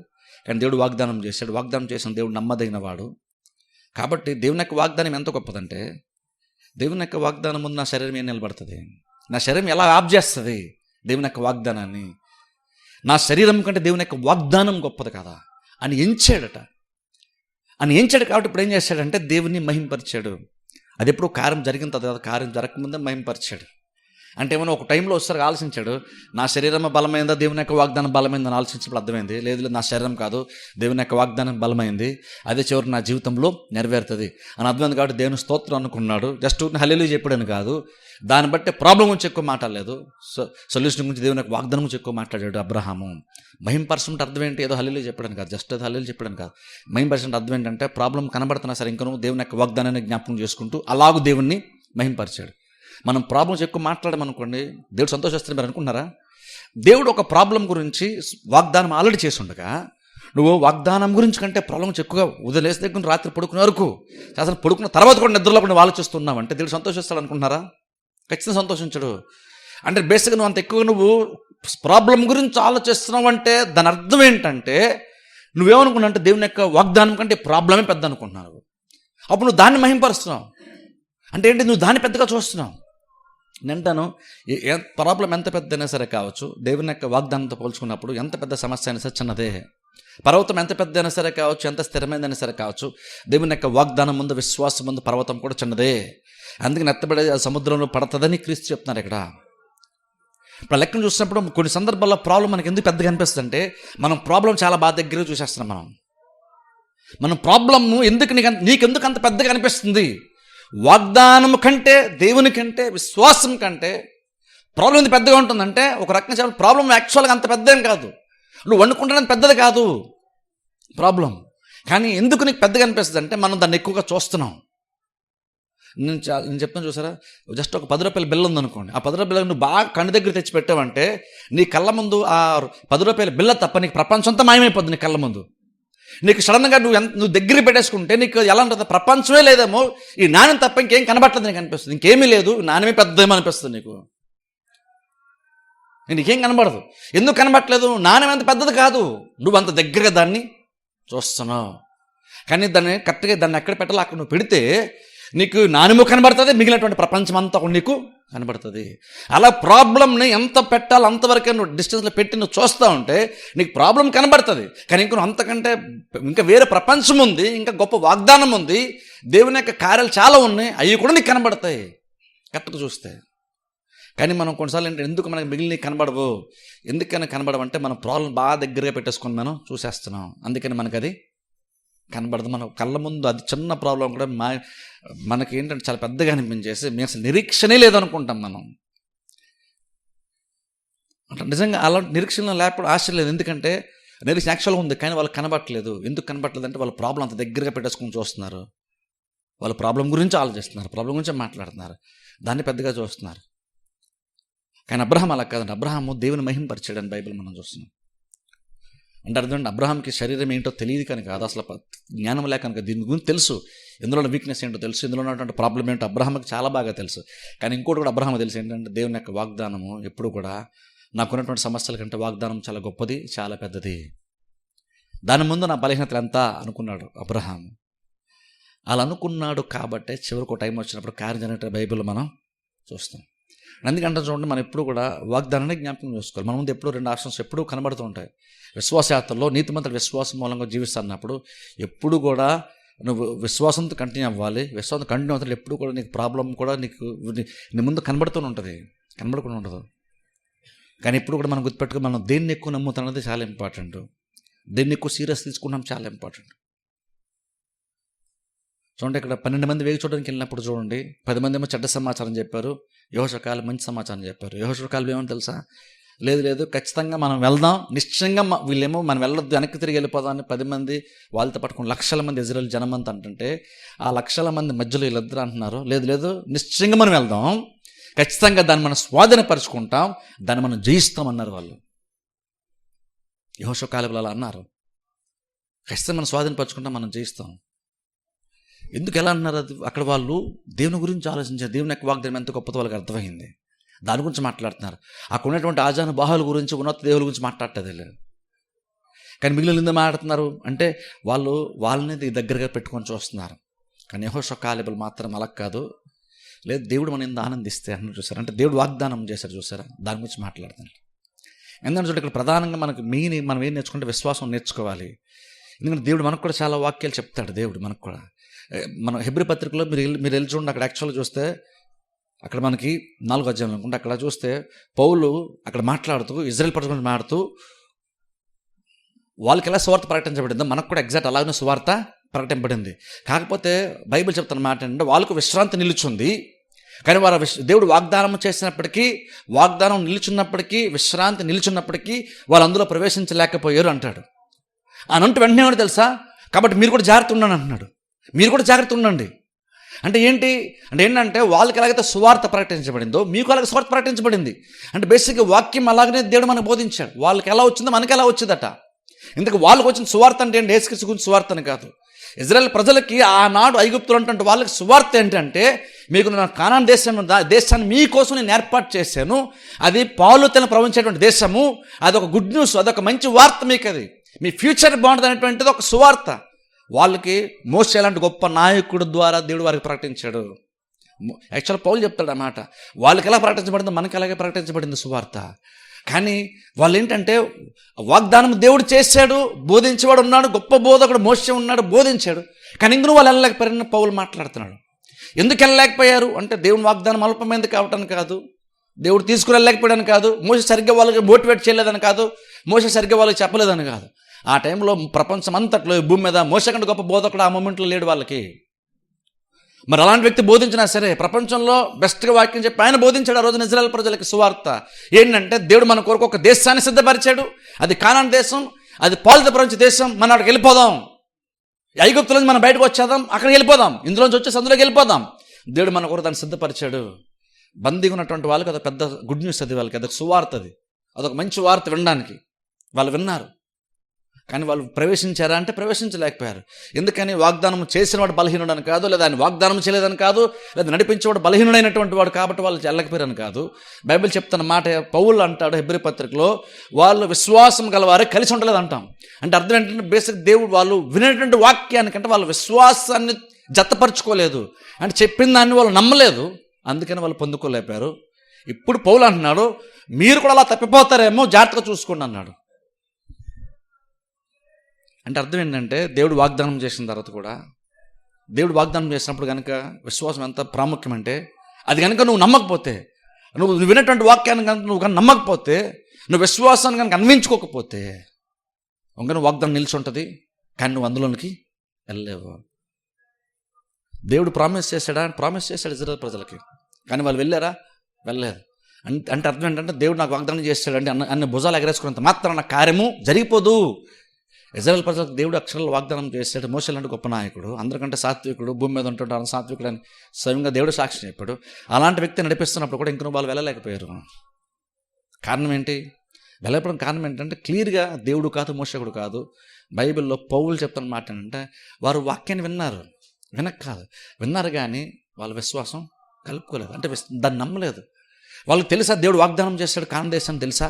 కానీ దేవుడు వాగ్దానం చేశాడు. వాగ్దానం చేసిన దేవుడు నమ్మదగిన వాడు. కాబట్టి దేవుని యొక్క వాగ్దానం ఎంత గొప్పదంటే, దేవుని యొక్క వాగ్దానం ముందు నా శరీరం ఏం నిలబడుతుంది? నా శరీరం ఎలా ఆప్ చేస్తుంది దేవుని యొక్క వాగ్దానాన్ని? నా శరీరం కంటే దేవుని యొక్క వాగ్దానం గొప్పది కదా అని ఎంచాడట. కాబట్టి ఇప్పుడు ఏం చేశాడంటే దేవుని మహింపరిచాడు. అది ఎప్పుడు కార్యం జరిగిన తర్వాత, కార్యం జరగకముందే మహింపరిచాడు. అంటే ఏమన్నా ఒక టైంలో ఒకసారి ఆలోచించాడు, నా శరీరం బలమైందా దేవుని యొక్క వాగ్దానం బలమైందని ఆలోచించినప్పుడు అర్థమైంది, లేదు నా శరీరం కాదు దేవుని యొక్క వాగ్దానం బలమైంది, అదే చివరి నా జీవితంలో నెరవేరుతుంది అని అర్థమైంది. కాబట్టి దేవుని స్తోత్రం అనుకున్నాడు. జస్ట్ హల్లెలూయా చెప్పాడని కాదు, దాన్ని బట్టి ప్రాబ్లం గురించి ఎక్కువ మాట్లాడలేదు, సొల్యూషన్ గురించి దేవుని యొక్క వాగ్దానం గురించి ఎక్కువ మాట్లాడాడు అబ్రహాము. మహింపరచడం అర్థం ఏంటి? ఏదో హల్లెలూయా చెప్పాడని కాదు, జస్ట్ అది హల్లెలూయా చెప్పాడని కాదు. మహింపరచడం అర్థం ఏంటంటే, ప్రాబ్లం కనబడుతున్నా సరే ఇంకా దేవుని యొక్క వాగ్దానాన్ని జ్ఞాపకం చేసుకుంటూ అలాగూ దేవుణ్ణి మహింపరిచాడు. మనం ప్రాబ్లమ్స్ ఎక్కువ మాట్లాడమనుకోండి, దేవుడు సంతోషిస్తాడు మీరు అనుకుంటున్నారా? దేవుడు ఒక ప్రాబ్లం గురించి వాగ్దానం ఆల్రెడీ చేసి ఉండగా, నువ్వు వాగ్దానం గురించి కంటే ప్రాబ్లమ్స్ ఎక్కువగా ఉదయం దగ్గర రాత్రి పడుకునే వరకు, అసలు పడుకున్న తర్వాత కూడా నిద్రలో కూడా ఆలోచిస్తున్నావు అంటే దేవుడు సంతోషిస్తాడు అనుకుంటున్నారా? ఖచ్చితంగా సంతోషించడు. అంటే బేసిక్గా నువ్వు అంత ఎక్కువ నువ్వు ప్రాబ్లం గురించి ఆలోచిస్తున్నావు అంటే దాని అర్థం ఏంటంటే, నువ్వేమనుకున్నావు అంటే దేవుని యొక్క వాగ్దానం కంటే ప్రాబ్లమే పెద్ద అనుకుంటున్నావు. అప్పుడు నువ్వు దాన్ని మహింపరుస్తున్నావు. అంటే ఏంటి? నువ్వు దాన్ని పెద్దగా చూస్తున్నావు. నేనంటాను, ప్రాబ్లం ఎంత పెద్దైనా సరే కావచ్చు, దేవుని యొక్క వాగ్దానంతో పోల్చుకున్నప్పుడు ఎంత పెద్ద సమస్య అయినా సరే చిన్నదే. పర్వతం ఎంత పెద్ద అయినా సరే కావచ్చు, ఎంత స్థిరమైనదైనా సరే కావచ్చు, దేవుని యొక్క వాగ్దానం ముందు, విశ్వాసం ముందు పర్వతం కూడా చిన్నదే. అందుకని ఎత్తబడే సముద్రంలో పడుతుందని క్రీస్తు చెప్తున్నారు ఇక్కడ. ఇప్పుడు లెక్కను చూసినప్పుడు కొన్ని సందర్భాల్లో ప్రాబ్లం మనకి ఎందుకు పెద్దగా అనిపిస్తుంది అంటే, మనం ప్రాబ్లం చాలా బాగా దగ్గర చూసేస్తున్నాం. మనం ప్రాబ్లమ్ ఎందుకు నీకెందుకు అంత పెద్దగా అనిపిస్తుంది? వాగ్దానం కంటే, దేవుని కంటే, విశ్వాసం కంటే ప్రాబ్లం ఎందుకు పెద్దగా ఉంటుందంటే, ఒక రకంగా చెప్పాలి, ప్రాబ్లం యాక్చువల్గా అంత పెద్ద ఏం కాదు, నువ్వు వండుకుంటున్నది పెద్దది కాదు ప్రాబ్లం. కానీ ఎందుకు నీకు పెద్దగా అనిపిస్తుంది అంటే, మనం దాన్ని ఎక్కువగా చూస్తున్నాం. నేను చెప్తాను చూసారా, జస్ట్ ఒక 10 రూపాయల బిల్ల ఉందనుకోండి, ఆ 10 రూపాయల బిల్ల నువ్వు బాగా కన్ను దగ్గర తెచ్చి పెట్టావంటే, నీ కళ్ళ ముందు ఆ 10 రూపాయల బిల్ల తప్ప నీకు ప్రపంచంతో మాయమైపోద్ది. నీ కళ్ళ ముందు నీకు సడన్గా నువ్వు దగ్గర పెట్టేసుకుంటే నీకు ఎలా ఉంటుంది? ప్రపంచమే లేదేమో, ఈ నాణ్యం తప్ప ఇంకేం కనబట్టలేదు నీకు అనిపిస్తుంది. ఇంకేమీ లేదు, నాణ్యమే పెద్దదేమో అనిపిస్తుంది నీకేం కనబడదు. ఎందుకు కనబట్టలేదు? నాణ్యం అంత పెద్దది కాదు, నువ్వు అంత దగ్గరగా దాన్ని చూస్తున్నావు. కానీ దాన్ని కరెక్ట్గా దాన్ని ఎక్కడ పెట్టాలో అక్కడ నువ్వు పెడితే నీకు నాణ్యము కనబడుతుంది, మిగిలినటువంటి ప్రపంచం అంతా నీకు కనబడుతుంది. అలా ప్రాబ్లంని ఎంత పెట్టాలో అంతవరకే నువ్వు డిస్టెన్స్లో పెట్టి నువ్వు చూస్తూ ఉంటే నీకు ప్రాబ్లం కనబడుతుంది. కానీ ఇంక అంతకంటే ఇంకా వేరే ప్రపంచం ఉంది, ఇంకా గొప్ప వాగ్దానం ఉంది, దేవుని యొక్క కార్యాలు చాలా ఉన్నాయి, అవి కూడా నీకు కనబడతాయి కరెక్ట్గా చూస్తే. కానీ మనం కొన్నిసార్లు ఏంటంటే ఎందుకు మనకి మిగిలిన కనబడవు, ఎందుకని కనబడవంటే మన ప్రాబ్లం బాగా దగ్గరగా పెట్టేసుకొని మనం చూసేస్తున్నాం, అందుకని మనకు అది కనబడదు. మన కళ్ళ ముందు అది చిన్న ప్రాబ్లం కూడా మనకి ఏంటంటే చాలా పెద్దగా అనిపించేసి మేము అసలు నిరీక్షణే లేదనుకుంటాం మనం. అంటే నిజంగా అలాంటి నిరీక్షణ లేకపోవడం ఆశ్చర్యం లేదు, ఎందుకంటే నిరీక్షణ యాక్చువల్గా ఉంది కానీ వాళ్ళకి కనబట్టలేదు. ఎందుకు కనబట్టలేదు అంటే వాళ్ళ ప్రాబ్లం అంత దగ్గరగా పెట్టేసుకొని చూస్తున్నారు, వాళ్ళ ప్రాబ్లం గురించి ఆలోచిస్తున్నారు, ప్రాబ్లం గురించి మాట్లాడుతున్నారు, దాన్ని పెద్దగా చూస్తున్నారు. కానీ అబ్రహాం అలా కాదండి. అబ్రహాము దేవుని మహిమపరిచాడు అని బైబిల్ మనం చూస్తున్నాం. అంటే అర్థం, అబ్రహాంకి శరీరం ఏంటో తెలియదు కానీ కాదు, అసలు జ్ఞానం లేక కనుక దీని గురించి తెలుసు, ఇందులో ఉన్న వీక్నెస్ ఏంటో తెలుసు, ఇందులో ఉన్నటువంటి ప్రాబ్లం ఏంటో అబ్రహాంకి చాలా బాగా తెలుసు. కానీ ఇంకోటి కూడా అబ్రహాం తెలుసు ఏంటంటే దేవుని యొక్క వాగ్దానము ఎప్పుడు కూడా నాకున్నటువంటి సమస్యల కంటే వాగ్దానం చాలా గొప్పది, చాలా పెద్దది, దాని ముందు నా బలహీనతలు ఎంత అనుకున్నాడు అబ్రహాం. అలా అనుకున్నాడు కాబట్టే చివరికి టైం వచ్చినప్పుడు కార్యం జరిగినట్టు బైబిల్లో మనం చూస్తాం. అందుకంటే చూడండి, మనం ఎప్పుడు కూడా వాగ్దానాన్ని జ్ఞాపకం చేసుకోవాలి. మన ముందు ఎప్పుడు రెండు ఆప్షన్స్ ఎప్పుడూ కనబడుతూ ఉంటాయి. విశ్వాసయాత్రలో నీతిమంతులు విశ్వాసం మూలంగా జీవిస్తున్నప్పుడు ఎప్పుడు కూడా నువ్వు విశ్వాసంతో కంటిన్యూ అవ్వాలి. విశ్వాసం కంటిన్యూ అవుతుంది ఎప్పుడు కూడా నీకు ప్రాబ్లం కూడా నీ ముందు కనబడుతూనే ఉంటుంది, కనబడకుండా ఉండదు. కానీ ఎప్పుడు కూడా మనం గుర్తుపెట్టుకుని మనం దేన్ని ఎక్కువ నమ్ముతాం అనేది చాలా ఇంపార్టెంట్, దేన్ని ఎక్కువ సీరియస్ తీసుకున్నాం చాలా ఇంపార్టెంట్. చూడండి, ఇక్కడ 12 మంది వేగి చూడడానికి వెళ్ళినప్పుడు చూడండి, 10 మంది ఏమో చెడ్డ సమాచారం చెప్పారు, యెహోషువ మంచి సమాచారం చెప్పారు. యెహోషువ ఏమని తెలుసా, లేదు ఖచ్చితంగా మనం వెళ్దాం, నిశ్చయంగా వీళ్ళేమో మనం వెళ్ళొద్దు వెనక్కి తిరిగి వెళ్ళిపోదాం అని 10 మంది వాళ్ళతో పట్టుకుని లక్షల మంది ఇజ్రాయేల్ జనమంతా అంటుంటే ఆ లక్షల మంది మధ్యలో వీళ్ళిద్దరు అంటున్నారు, లేదు నిశ్చయంగా మనం వెళ్దాం, ఖచ్చితంగా దాన్ని మనం స్వాధీనపరుచుకుంటాం, దాన్ని మనం జయిస్తామన్నారు వాళ్ళు. యెహోషువ అలా అన్నారు, ఖచ్చితంగా మనం స్వాధీనపరుచుకుంటాం, మనం జయిస్తాం. ఎందుకు ఎలా అన్నారు అది? అక్కడ వాళ్ళు దేవుని గురించి ఆలోచించారు, దేవుని యొక్క వాగ్దానం ఎంత గొప్పదో వాళ్ళకి అర్థమైంది, దాని గురించి మాట్లాడుతున్నారు. అక్కడ ఉన్నటువంటి ఆజాను బాహుల గురించి, ఉన్నత దేవుల గురించి మాట్లాడటది లేదు. కానీ మిగిలిన మాట్లాడుతున్నారు అంటే వాళ్ళని దగ్గరగా పెట్టుకొని చూస్తున్నారు. కానీ యెహోషువ మాత్రం అలా కాదు, లేదు దేవుడు మన ఇంత ఆనందిస్తే అన్న చూసారు, అంటే దేవుడు వాగ్దానం చేశారు చూసారా, దాని గురించి మాట్లాడుతున్నారు. ఎందుకంటే చూడండి, ఇక్కడ ప్రధానంగా మనకు మనం ఏం నేర్చుకుంటే విశ్వాసం నేర్చుకోవాలి. ఎందుకంటే దేవుడు మనకు కూడా చాలా వాక్యాలు చెప్తాడు. దేవుడు మనకు కూడా మనం హెబ్రీ పత్రికలో మీరు వెళ్ళి చూడండి, అక్కడ యాక్చువల్గా చూస్తే అక్కడ మనకి 4వ అధ్యాయం అనుకుంటే అక్కడ చూస్తే పౌలు అక్కడ మాట్లాడుతూ ఇజ్రాయెల్ ప్రజల గురించి మాట్లాడుతూ వాళ్ళకి ఎలా సువార్త ప్రకటించబడిందో మనకు కూడా ఎగ్జాక్ట్ అలాగే సువార్త ప్రకటింపబడింది. కాకపోతే బైబిల్ చెప్తున్న మాట ఏంటంటే వాళ్ళకు విశ్రాంతి నిలుచుంది, కానీ వారు దేవుడు వాగ్దానం చేసినప్పటికీ, వాగ్దానం నిలుచున్నప్పటికీ, విశ్రాంతి నిలుచున్నప్పటికీ వాళ్ళు అందులో ప్రవేశించలేకపోయారు అంటాడు. అని వెంటనే కూడా తెలుసా, కాబట్టి మీరు కూడా జాగ్రత్త ఉండండి అంటున్నాడు, మీరు కూడా జాగ్రత్త ఉండండి. అంటే ఏంటంటే వాళ్ళకి ఎలాగైతే సువార్త ప్రకటించబడిందో మీకు అలాగే సువార్త ప్రకటించబడింది. అంటే బేసిక్గా వాక్యం అలాగనే దేవుడు మనకు బోధించాడు. వాళ్ళకి ఎలా వచ్చిందో మనకి ఎలా వచ్చిందట. ఎందుకు వాళ్ళకి వచ్చిన సువార్త అంటే ఏంటి, యేసుక్రీస్తు గురించి సువార్త అని కాదు. ఇజ్రాయెల్ ప్రజలకి ఆనాడు ఐగుప్తులు అంటే వాళ్ళకి సువార్త ఏంటంటే, మీకు నా కానాన్ దేశాన్ని మీకోసం నేను ఏర్పాటు చేశాను, అది పాలు తేనె ప్రవహించేటువంటి దేశము, అదొక గుడ్ న్యూస్, అదొక మంచి వార్త, మీకు అది మీ ఫ్యూచర్ బాగుంటుంది అనేటువంటిది ఒక సువార్త. వాళ్ళకి మోషే లాంటి గొప్ప నాయకుడు ద్వారా దేవుడు వారికి ప్రకటించాడు. యాక్చువల్ పౌలు చెప్తాడు అన్నమాట, వాళ్ళకి ఎలా ప్రకటించబడిందో మనకి అలాగే ప్రకటించబడింది సువార్త. కానీ వాళ్ళు ఏంటంటే వాగ్దానం దేవుడు చేశాడు, బోధించేవాడు ఉన్నాడు, గొప్ప బోధకుడు మోషే ఉన్నాడు, బోధించాడు. కానీ ఇందులో వాళ్ళు వెళ్ళలేకపోయారని పౌలు మాట్లాడుతున్నాడు. ఎందుకు వెళ్ళలేకపోయారు అంటే దేవుని వాగ్దానం అల్పమైంది కావటం కాదు, దేవుడు తీసుకుని వెళ్ళలేకపోయాడని కాదు, మోషే సరిగ్గా వాళ్ళకి మోటివేట్ చేయలేదని కాదు, మోషే సరిగ్గా వాళ్ళకి చెప్పలేదని కాదు. ఆ టైంలో ప్రపంచం అంతట్లో భూమి మీద మోషే కంటే గొప్ప బోధకుడు ఆ మూమెంట్లో లేడు వాళ్ళకి. మరి అలాంటి వ్యక్తి బోధించినా సరే ప్రపంచంలో బెస్ట్గా వాక్యం చెప్పి ఆయన బోధించాడు ఆ రోజున ఇజ్రాయెల్ ప్రజలకి సువార్త. ఏంటంటే దేవుడు మన కొరకు ఒక దేశాన్ని సిద్ధపరిచాడు, అది కానాన్ దేశం, అది పాలుతో ప్రపంచ దేశం. మనం అక్కడికి వెళ్ళిపోదాం, ఐగుప్తు నుంచి మనం బయటకు వచ్చేద్దాం, అక్కడికి వెళ్ళిపోదాం, ఇందులోంచి వచ్చేసి అందులోకి వెళ్ళిపోదాం. దేవుడు మన కొరకు దాన్ని సిద్ధపరిచాడు. బందీగా ఉన్నటువంటి వాళ్ళకి అదొక పెద్ద గుడ్ న్యూస్, అది వాళ్ళకి అదొక సువార్త, అదొక మంచి వార్త వినడానికి. వాళ్ళు విన్నారు, కానీ వాళ్ళు ప్రవేశించారా అంటే ప్రవేశించలేకపోయారు. ఎందుకని? వాగ్దానం చేసినవాడు బలహీనుడని కాదు, లేదా ఆయన వాగ్దానం చేయలేదని కాదు, లేదా నడిపించేవాడు బలహీనుడైనటువంటి వాడు కాబట్టి వాళ్ళు వెళ్ళకపోయారని కాదు. బైబిల్ చెప్తున్న మాట పౌలు అంటాడు హెబ్రీ పత్రికలో, వాళ్ళు విశ్వాసం గలవారే కలిసి ఉండలేదు అంటాం. అంటే అర్థం ఏంటంటే బేసిక్ దేవుడు వాళ్ళు వినేటువంటి వాక్యానికంటే వాళ్ళ విశ్వాసాన్ని జతపరుచుకోలేదు, అంటే చెప్పిన దాన్ని వాళ్ళు నమ్మలేదు, అందుకని వాళ్ళు పొందుకోలేపారు. ఇప్పుడు పౌలు అంటున్నాడు, మీరు కూడా అలా తప్పిపోతారేమో, జాగ్రత్తగా చూసుకోండి అన్నాడు. అంటే అర్థం ఏంటంటే దేవుడు వాగ్దానం చేసిన తర్వాత కూడా దేవుడు వాగ్దానం చేసినప్పుడు కనుక విశ్వాసం ఎంత ప్రాముఖ్యం అంటే, అది కనుక నువ్వు నమ్మకపోతే, నువ్వు విన్నటువంటి వాక్యాన్ని కనుక నువ్వు కనుక నమ్మకపోతే, నువ్వు విశ్వాసాన్ని కనుక అన్వించుకోకపోతే నువ్వు వాగ్దానం నిలిచి ఉంటుంది, కానీ నువ్వు అందులోనికి వెళ్ళలేవు. దేవుడు ప్రామిస్ చేశాడు ఇజ్రాయేల్ ప్రజలకి, కానీ వాళ్ళు వెళ్ళారా? వెళ్ళలేదు. అంటే అర్థం ఏంటంటే, దేవుడు నాకు వాగ్దానం చేశాడంటే అన్ని భుజాలు ఎగరేసుకున్నంత మాత్రం నా కార్యము జరిగిపోదు. ఇజ్రాయేల్ ప్రజలకు దేవుడు అక్షరాలు వాగ్దానం చేశాడు. మోషే లాంటి గొప్ప నాయకుడు, అందరికంటే సాత్వికుడు, భూమి మీద ఉంటుంటారు సాత్వికుడు అని స్వయంగా దేవుడు సాక్షి చెప్పాడు. అలాంటి వ్యక్తి నడిపిస్తున్నప్పుడు కూడా ఇంకొన వాళ్ళు వెళ్ళలేకపోయారు. కారణం ఏంటి? వెళ్ళకపోవడం కారణం ఏంటంటే, క్లియర్గా దేవుడు కాదు, మోషకుడు కాదు. బైబిల్లో పౌలు చెప్తున్న మాట ఏంటంటే, వారు వాక్యాన్ని విన్నారు, విన్నారు కానీ వాళ్ళ విశ్వాసం కలుపుకోలేదు. అంటే దాన్ని నమ్మలేదు. వాళ్ళకి తెలుసా దేవుడు వాగ్దానం చేశాడు కానాన్ దేశాన్ని? తెలుసా?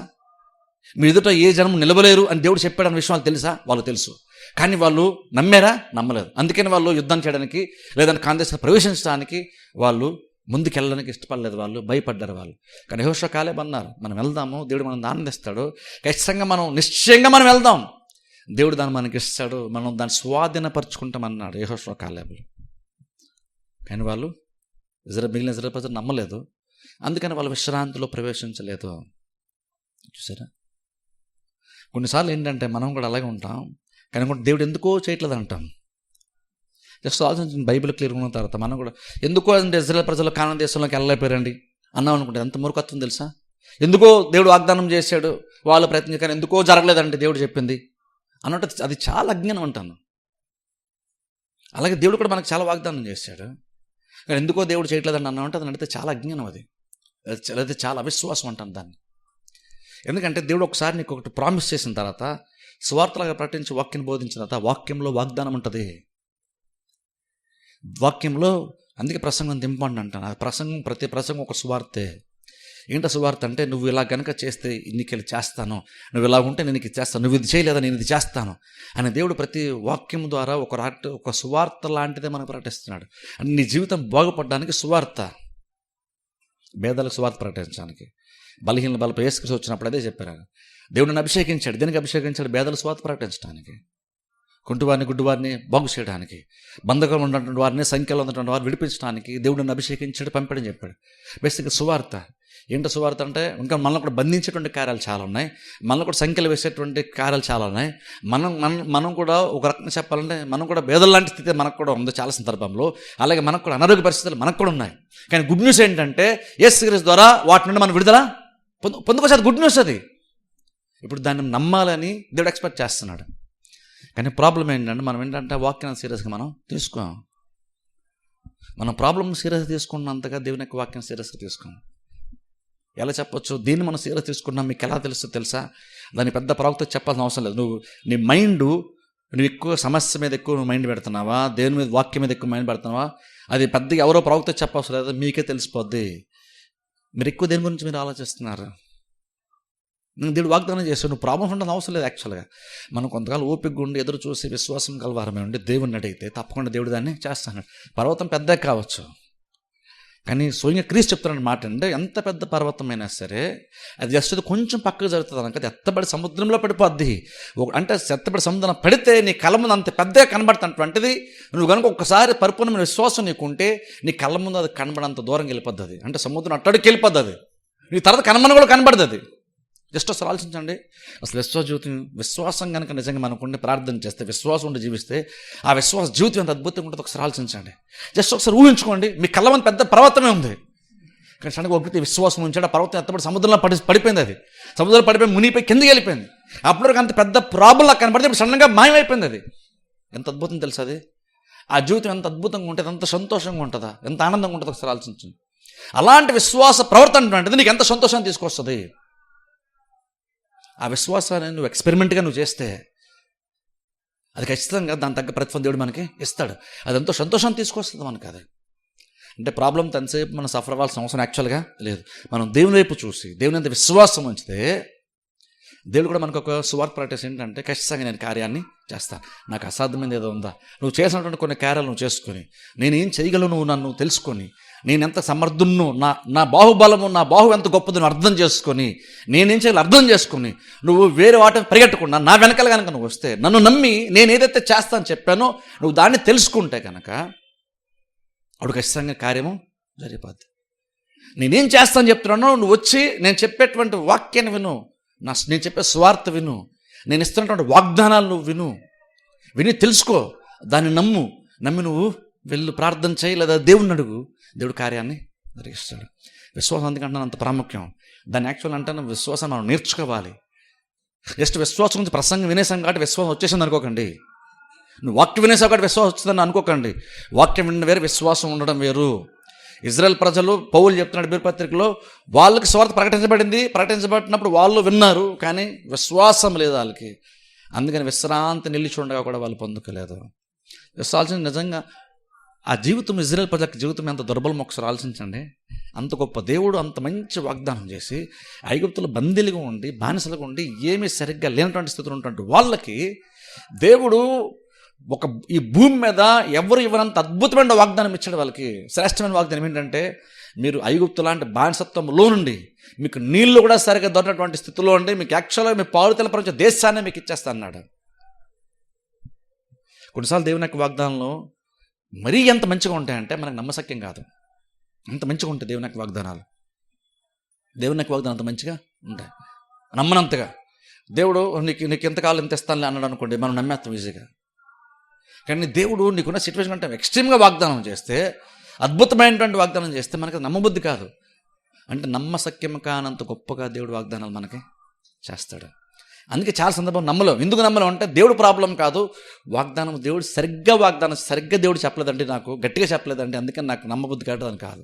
మీ ఎదుట ఏ జనం నిలవలేరు అని దేవుడు చెప్పాడన్న విషయాలు తెలుసా? వాళ్ళు తెలుసు, కానీ వాళ్ళు నమ్మారా? నమ్మలేదు. అందుకని వాళ్ళు యుద్ధం చేయడానికి లేదంటే కానాన్ దేశాన్ని ప్రవేశించడానికి వాళ్ళు ముందుకెళ్ళడానికి ఇష్టపడలేదు, వాళ్ళు భయపడ్డారు వాళ్ళు. కానీ యెహోషువ కాలేబు అన్నారు, మనం వెళ్దాము, దేవుడు మనం ఆనందిస్తాడు, ఖచ్చితంగా మనం నిశ్చయంగా మనం వెళ్దాం, దేవుడు దాన్ని మనకి ఇస్తాడు, మనం దాన్ని స్వాధీనపరుచుకుంటాం అన్నాడు యెహోషువ కాలేబులు. కానీ వాళ్ళు మిగిలిన ఇజ్రాయేల్ ప్రజలు నమ్మలేదు. అందుకని వాళ్ళు విశ్రాంతిలో ప్రవేశించలేదు. చూసారా? కొన్నిసార్లు ఏంటంటే మనం కూడా అలాగే ఉంటాం, కానీ కూడా దేవుడు ఎందుకో చేయట్లేదు అంటాం. జస్ట్ ఆలోచించిన బైబిల్ క్లియర్గా ఉన్న తర్వాత మనం కూడా ఎందుకో అంటే ఇజ్రాయేల్ ప్రజలు కానాన్ దేశంలోకి వెళ్ళలేకపోయారండి అన్నాం అనుకుంటే ఎంత మూర్ఖత్వం తెలుసా? ఎందుకో దేవుడు వాగ్దానం చేశాడు, వాళ్ళు ప్రయత్నం కానీ ఎందుకో జరగలేదంటే దేవుడు చెప్పింది అన్నట్టు అది చాలా అజ్ఞానం అంటాను. అలాగే దేవుడు కూడా మనకు చాలా వాగ్దానం చేశాడు, కానీ ఎందుకో దేవుడు చేయట్లేదని అన్నామంటే అది నడితే చాలా అజ్ఞానం, అది చాలా అవిశ్వాసం అంటాను దాన్ని. ఎందుకంటే దేవుడు ఒకసారి నీకు ఒకటి ప్రామిస్ చేసిన తర్వాత స్వార్థలాగా ప్రకటించి వాక్యం బోధించిన తర్వాత వాక్యంలో వాగ్దానం ఉంటుంది. వాక్యంలో అందుకే ప్రసంగం ఇంపార్టెంట్ అంటాను. ఆ ప్రతి ప్రసంగం ఒక సువార్తే. ఏంటో సువార్త అంటే, నువ్వు ఇలా కనుక చేస్తే నీకు ఇలా చేస్తాను, నువ్వు ఇలా ఉంటే నేను ఇది చేస్తాను, నువ్వు ఇది చేయలేదా నేను ఇది చేస్తాను అని దేవుడు ప్రతి వాక్యం ద్వారా ఒక సువార్త లాంటిదే మనకు ప్రకటిస్తున్నాడు. అంటే నీ జీవితం బాగుపడడానికి సువార్త, భేదాలకు సువార్త ప్రకటించడానికి, బలహీన బలపై యేసుక్రీస్తు వచ్చినప్పుడు అదే చెప్పారు. దేవుడిని అభిషేకించాడు. దేనికి అభిషేకించాడు? భేదాల సువార్త ప్రకటించడానికి, కుంటివారిని గుడ్డివారిని బాగు చేయడానికి, బంధకంలో ఉన్నటువంటి వారిని, సంఖ్యలో ఉన్నటువంటి వారిని విడిపించడానికి దేవుడిని అభిషేకించాడు, పంపడని చెప్పాడు. బేసిక్గా సువార్త. ఏంటో సువార్త అంటే, ఇంకా మనల్ని కూడా బంధించేటువంటి కార్యాలు చాలా ఉన్నాయి, మనల్ని కూడా సంఖ్యలు వేసేటువంటి కార్యాలు చాలా ఉన్నాయి. మనం కూడా ఒక రకంగా చెప్పాలంటే మనం కూడా భేదల లాంటి స్థితి మనకు కూడా ఉంది చాలా సందర్భంలో. అలాగే మనకు కూడా అనారోగ్య పరిస్థితులు మనకు కూడా ఉన్నాయి. కానీ గుడ్ న్యూస్ ఏంటంటే, యేసుక్రీస్తు ద్వారా వాటి నుండి మనం విడుదల పొందుకోవచ్చు. గుడ్ న్యూస్ అది. ఇప్పుడు దాన్ని నమ్మాలని దేవుడు ఎక్స్పెక్ట్ చేస్తున్నాడు. కానీ ప్రాబ్లం ఏంటంటే, మనం ఏంటంటే వాక్యాన్ని సీరియస్గా మనం తీసుకోం. మనం ప్రాబ్లమ్ సీరియస్గా తీసుకున్నంతగా దేవుని యొక్క వాక్యం సీరియస్గా తీసుకోం. ఎలా చెప్పొచ్చు? దీన్ని మనం సీరియస్ తీసుకున్నాం మీకు ఎలా తెలుసా? దాని పెద్ద ప్రవక్త చెప్పాల్సిన అవసరం లేదు. నీ నువ్వు ఎక్కువ సమస్య మీద ఎక్కువ మైండ్ పెడుతున్నావా, దేవుని మీద వాక్యం మీద ఎక్కువ మైండ్ పెడుతున్నావా, అది పెద్దగా ఎవరో ప్రవక్త చెప్పవసరం లేదు, మీకే తెలిసిపోద్ది. మీరు ఎక్కువ దేని గురించి మీరు ఆలోచిస్తున్నారు. దేవుడు వాగ్దానం చేస్తాడు, నువ్వు ప్రాబ్లమ్స్ ఉండడం అవసరం లేదు. యాక్చువల్గా మనం కొంతకాలం ఓపికగా ఉండి ఎదురు చూసి విశ్వాసం కలవారమే ఉండి దేవుడిని అడిగితే తప్పకుండా దేవుడు దాన్ని చేస్తాడు. పర్వతం పెద్ద కావచ్చు, కానీ స్వయంగా క్రీస్తు చెప్తున్న మాట అంటే, ఎంత పెద్ద పర్వతమైనా సరే అది జస్ట్ కొంచెం పక్కకు జరుగుతుంది కనుక అది ఎత్తబడి సముద్రంలో పడిపోద్ది. అంటే ఎత్తబడి సముద్రం పడితే నీ కళ్ళ ముందు అంత పెద్దగా కనబడుతున్నటువంటిది, నువ్వు కనుక ఒక్కసారి పరిపూర్ణమైన విశ్వాసం నీకుంటే నీ కళ్ళ ముందు అది కనబడంత దూరంగా వెళ్ళిపోద్ది. అది అంటే సముద్రం అట్టడికి వెళ్ళిపోద్ది. అది నీ తర్వాత కనబడి కూడా కనబడదు. అది జస్ట్ అసలు ఆలోచించండి. అసలు విశ్వాసం కనుక నిజంగా మనకుండి ప్రార్థన చేస్తే, విశ్వాసం ఉండి జీవిస్తే, ఆ విశ్వాస జీవితం ఎంత అద్భుతంగా ఉంటుందో ఒకసారి ఆలోచించండి. జస్ట్ ఒకసారి ఊహించుకోండి, మీ కళ్ళ మంది పెద్ద పర్వతమే ఉంది, కానీ సడన్గా ఒకటి విశ్వాసం ఉంచాడు, ఆ పర్వతం ఎత్తబడి సముద్రంలో పడిపోయింది. అది సముద్రంలో పడిపోయి మునిగిపోయి కిందకి వెళ్ళిపోయింది. అప్పటివరకు అంత పెద్ద ప్రాబ్లంలా కనబడితే ఇప్పుడు సడన్గా మాయమైపోయింది. అది ఎంత అద్భుతం తెలుసు. అది ఆ జీవితం ఎంత అద్భుతంగా ఉంటుంది, ఎంత సంతోషంగా ఉంటుందా, ఎంత ఆనందంగా ఉంటుందో ఒకసారి ఆలోచించండి. అలాంటి విశ్వాస ప్రవర్తన అంటే నీకు ఎంత సంతోషాన్ని తీసుకొస్తుంది. ఆ విశ్వాసాన్ని నువ్వు ఎక్స్పెరిమెంట్గా నువ్వు చేస్తే అది ఖచ్చితంగా దాని తగ్గ ప్రతిఫలం దేవుడు మనకి ఇస్తాడు. అది ఎంతో సంతోషాన్ని తీసుకొస్తుంది మనకి. అది అంటే ప్రాబ్లం తనసేపు మనం సఫర్ అవ్వాల్సిన అవసరం యాక్చువల్గా లేదు. మనం దేవుని వైపు చూసి దేవుని అంత విశ్వాసం ఉంచితే దేవుడు కూడా మనకు ఒక సువార్త ప్రాక్టీస్ ఏంటంటే, ఖచ్చితంగా నేను కార్యాన్ని చేస్తాను, నాకు అసాధ్యమైనది ఏదో ఉందా, నువ్వు చేసినటువంటి కొన్ని కార్యాలు నువ్వు చేసుకొని, నేనేం చేయగలను నువ్వు నన్ను తెలుసుకొని, నేను ఎంత సమర్థున్నో, నా బాహుబలము, నా బాహు ఎంత గొప్పది నువ్వు అర్థం చేసుకొని, నేనేం చేయాలి అర్థం చేసుకొని, నువ్వు వేరే వాటిని పరిగెట్టకుండా నా వెనకాల కనుక నువ్వు వస్తే, నన్ను నమ్మి నేను ఏదైతే చేస్తాను చెప్పానో నువ్వు దాన్ని తెలుసుకుంటే కనుక అప్పుడు ఖచ్చితంగా కార్యము జరిగిపోద్ది. నేనేం చేస్తాను చెప్తున్నానో నువ్వు వచ్చి నేను చెప్పేటువంటి వాక్యాన్ని విను, నేను చెప్పే స్వార్థ విను, నేను ఇస్తున్నటువంటి వాగ్దానాలు నువ్వు విని తెలుసుకో, దాన్ని నమ్మి నువ్వు వెళ్ళు, ప్రార్థన చేయి, లేదా దేవుణ్ణి అడుగు, దేవుడు కార్యాన్ని జరిగిస్తాడు. విశ్వాసం ఎందుకంటే అంత ప్రాముఖ్యం. దాన్ని యాక్చువల్ అంటే విశ్వాసం మనం నేర్చుకోవాలి. జస్ట్ విశ్వాసం గురించి ప్రసంగం వినేసాం కాబట్టి విశ్వాసం వచ్చేసింది అనుకోకండి. నువ్వు వాక్యం వినేసావు కాబట్టి విశ్వాసం వచ్చిందని అనుకోకండి. వాక్యం వినడం వేరు, విశ్వాసం ఉండడం వేరు. ఇజ్రాయెల్ ప్రజలు, పౌలు చెప్తున్నాడు హెబ్రీ పత్రికలో, వాళ్ళకి స్వార్థ ప్రకటించబడినప్పుడు వాళ్ళు విన్నారు, కానీ విశ్వాసం లేదు వాళ్ళకి. అందుకని విశ్రాంతి నిలిచి ఉండగా కూడా వాళ్ళు పొందుకోలేదు. విశ్వాసం నిజంగా ఆ జీవితం, ఇజ్రాయెల్ ప్రజల జీవితం ఎంత దుర్బలం ఒకసారి ఆలోచించండి. అంత గొప్ప దేవుడు అంత మంచి వాగ్దానం చేసి ఐగుప్తులు బందీలుగా ఉండి బానిసలుగా ఉండి ఏమీ సరిగ్గా లేనటువంటి స్థితిలో ఉన్నటువంటి వాళ్ళకి దేవుడు ఈ భూమి మీద ఎవరు ఇవ్వనంత అద్భుతమైన వాగ్దానం ఇచ్చాడు. వాళ్ళకి శ్రేష్టమైన వాగ్దానం ఏంటంటే, మీరు ఐగుప్తు లాంటి బానిసత్వంలో నుండి మీకు నీళ్లు కూడా సరిగ్గా దొరికినటువంటి స్థితిలో ఉండి మీకు యాక్చువల్గా మీ పాలుతెల ప్రపంచ దేశాన్ని మీకు ఇచ్చేస్తా అన్నాడు. కొన్నిసార్లు దేవుని యొక్క వాగ్దానంలో మరీ ఎంత మంచిగా ఉంటాయంటే మనకు నమ్మశక్యం కాదు. అంత మంచిగా ఉంటాయి దేవుని యొక్క వాగ్దానాలు. దేవుని యొక్క వాగ్దానం అంత మంచిగా ఉంటాయి, నమ్మనంతగా. దేవుడు నీకు ఎంతకాలం ఎంత ఇస్తానులే అన్నాడు అనుకోండి, మనం నమ్మేస్తాం ఈజీగా. కానీ దేవుడు నీకున్న సిచ్యువేషన్ అంటే ఎక్స్ట్రీమ్గా వాగ్దానం చేస్తే, అద్భుతమైనటువంటి వాగ్దానం చేస్తే మనకి నమ్మబుద్ధి కాదు. అంటే నమ్మశక్యం కానంత గొప్పగా దేవుడు వాగ్దానాలు మనకి చేస్తాడు. అందుకే చాలా సందర్భం నమ్మలేం. ఎందుకు నమ్మలేం అంటే దేవుడు ప్రాబ్లం కాదు, వాగ్దానం దేవుడు సరిగ్గా దేవుడు చెప్పలేదండి, నాకు గట్టిగా చెప్పలేదండి, అందుకని నాకు నమ్మబుద్ధి కాదు అని కాదు.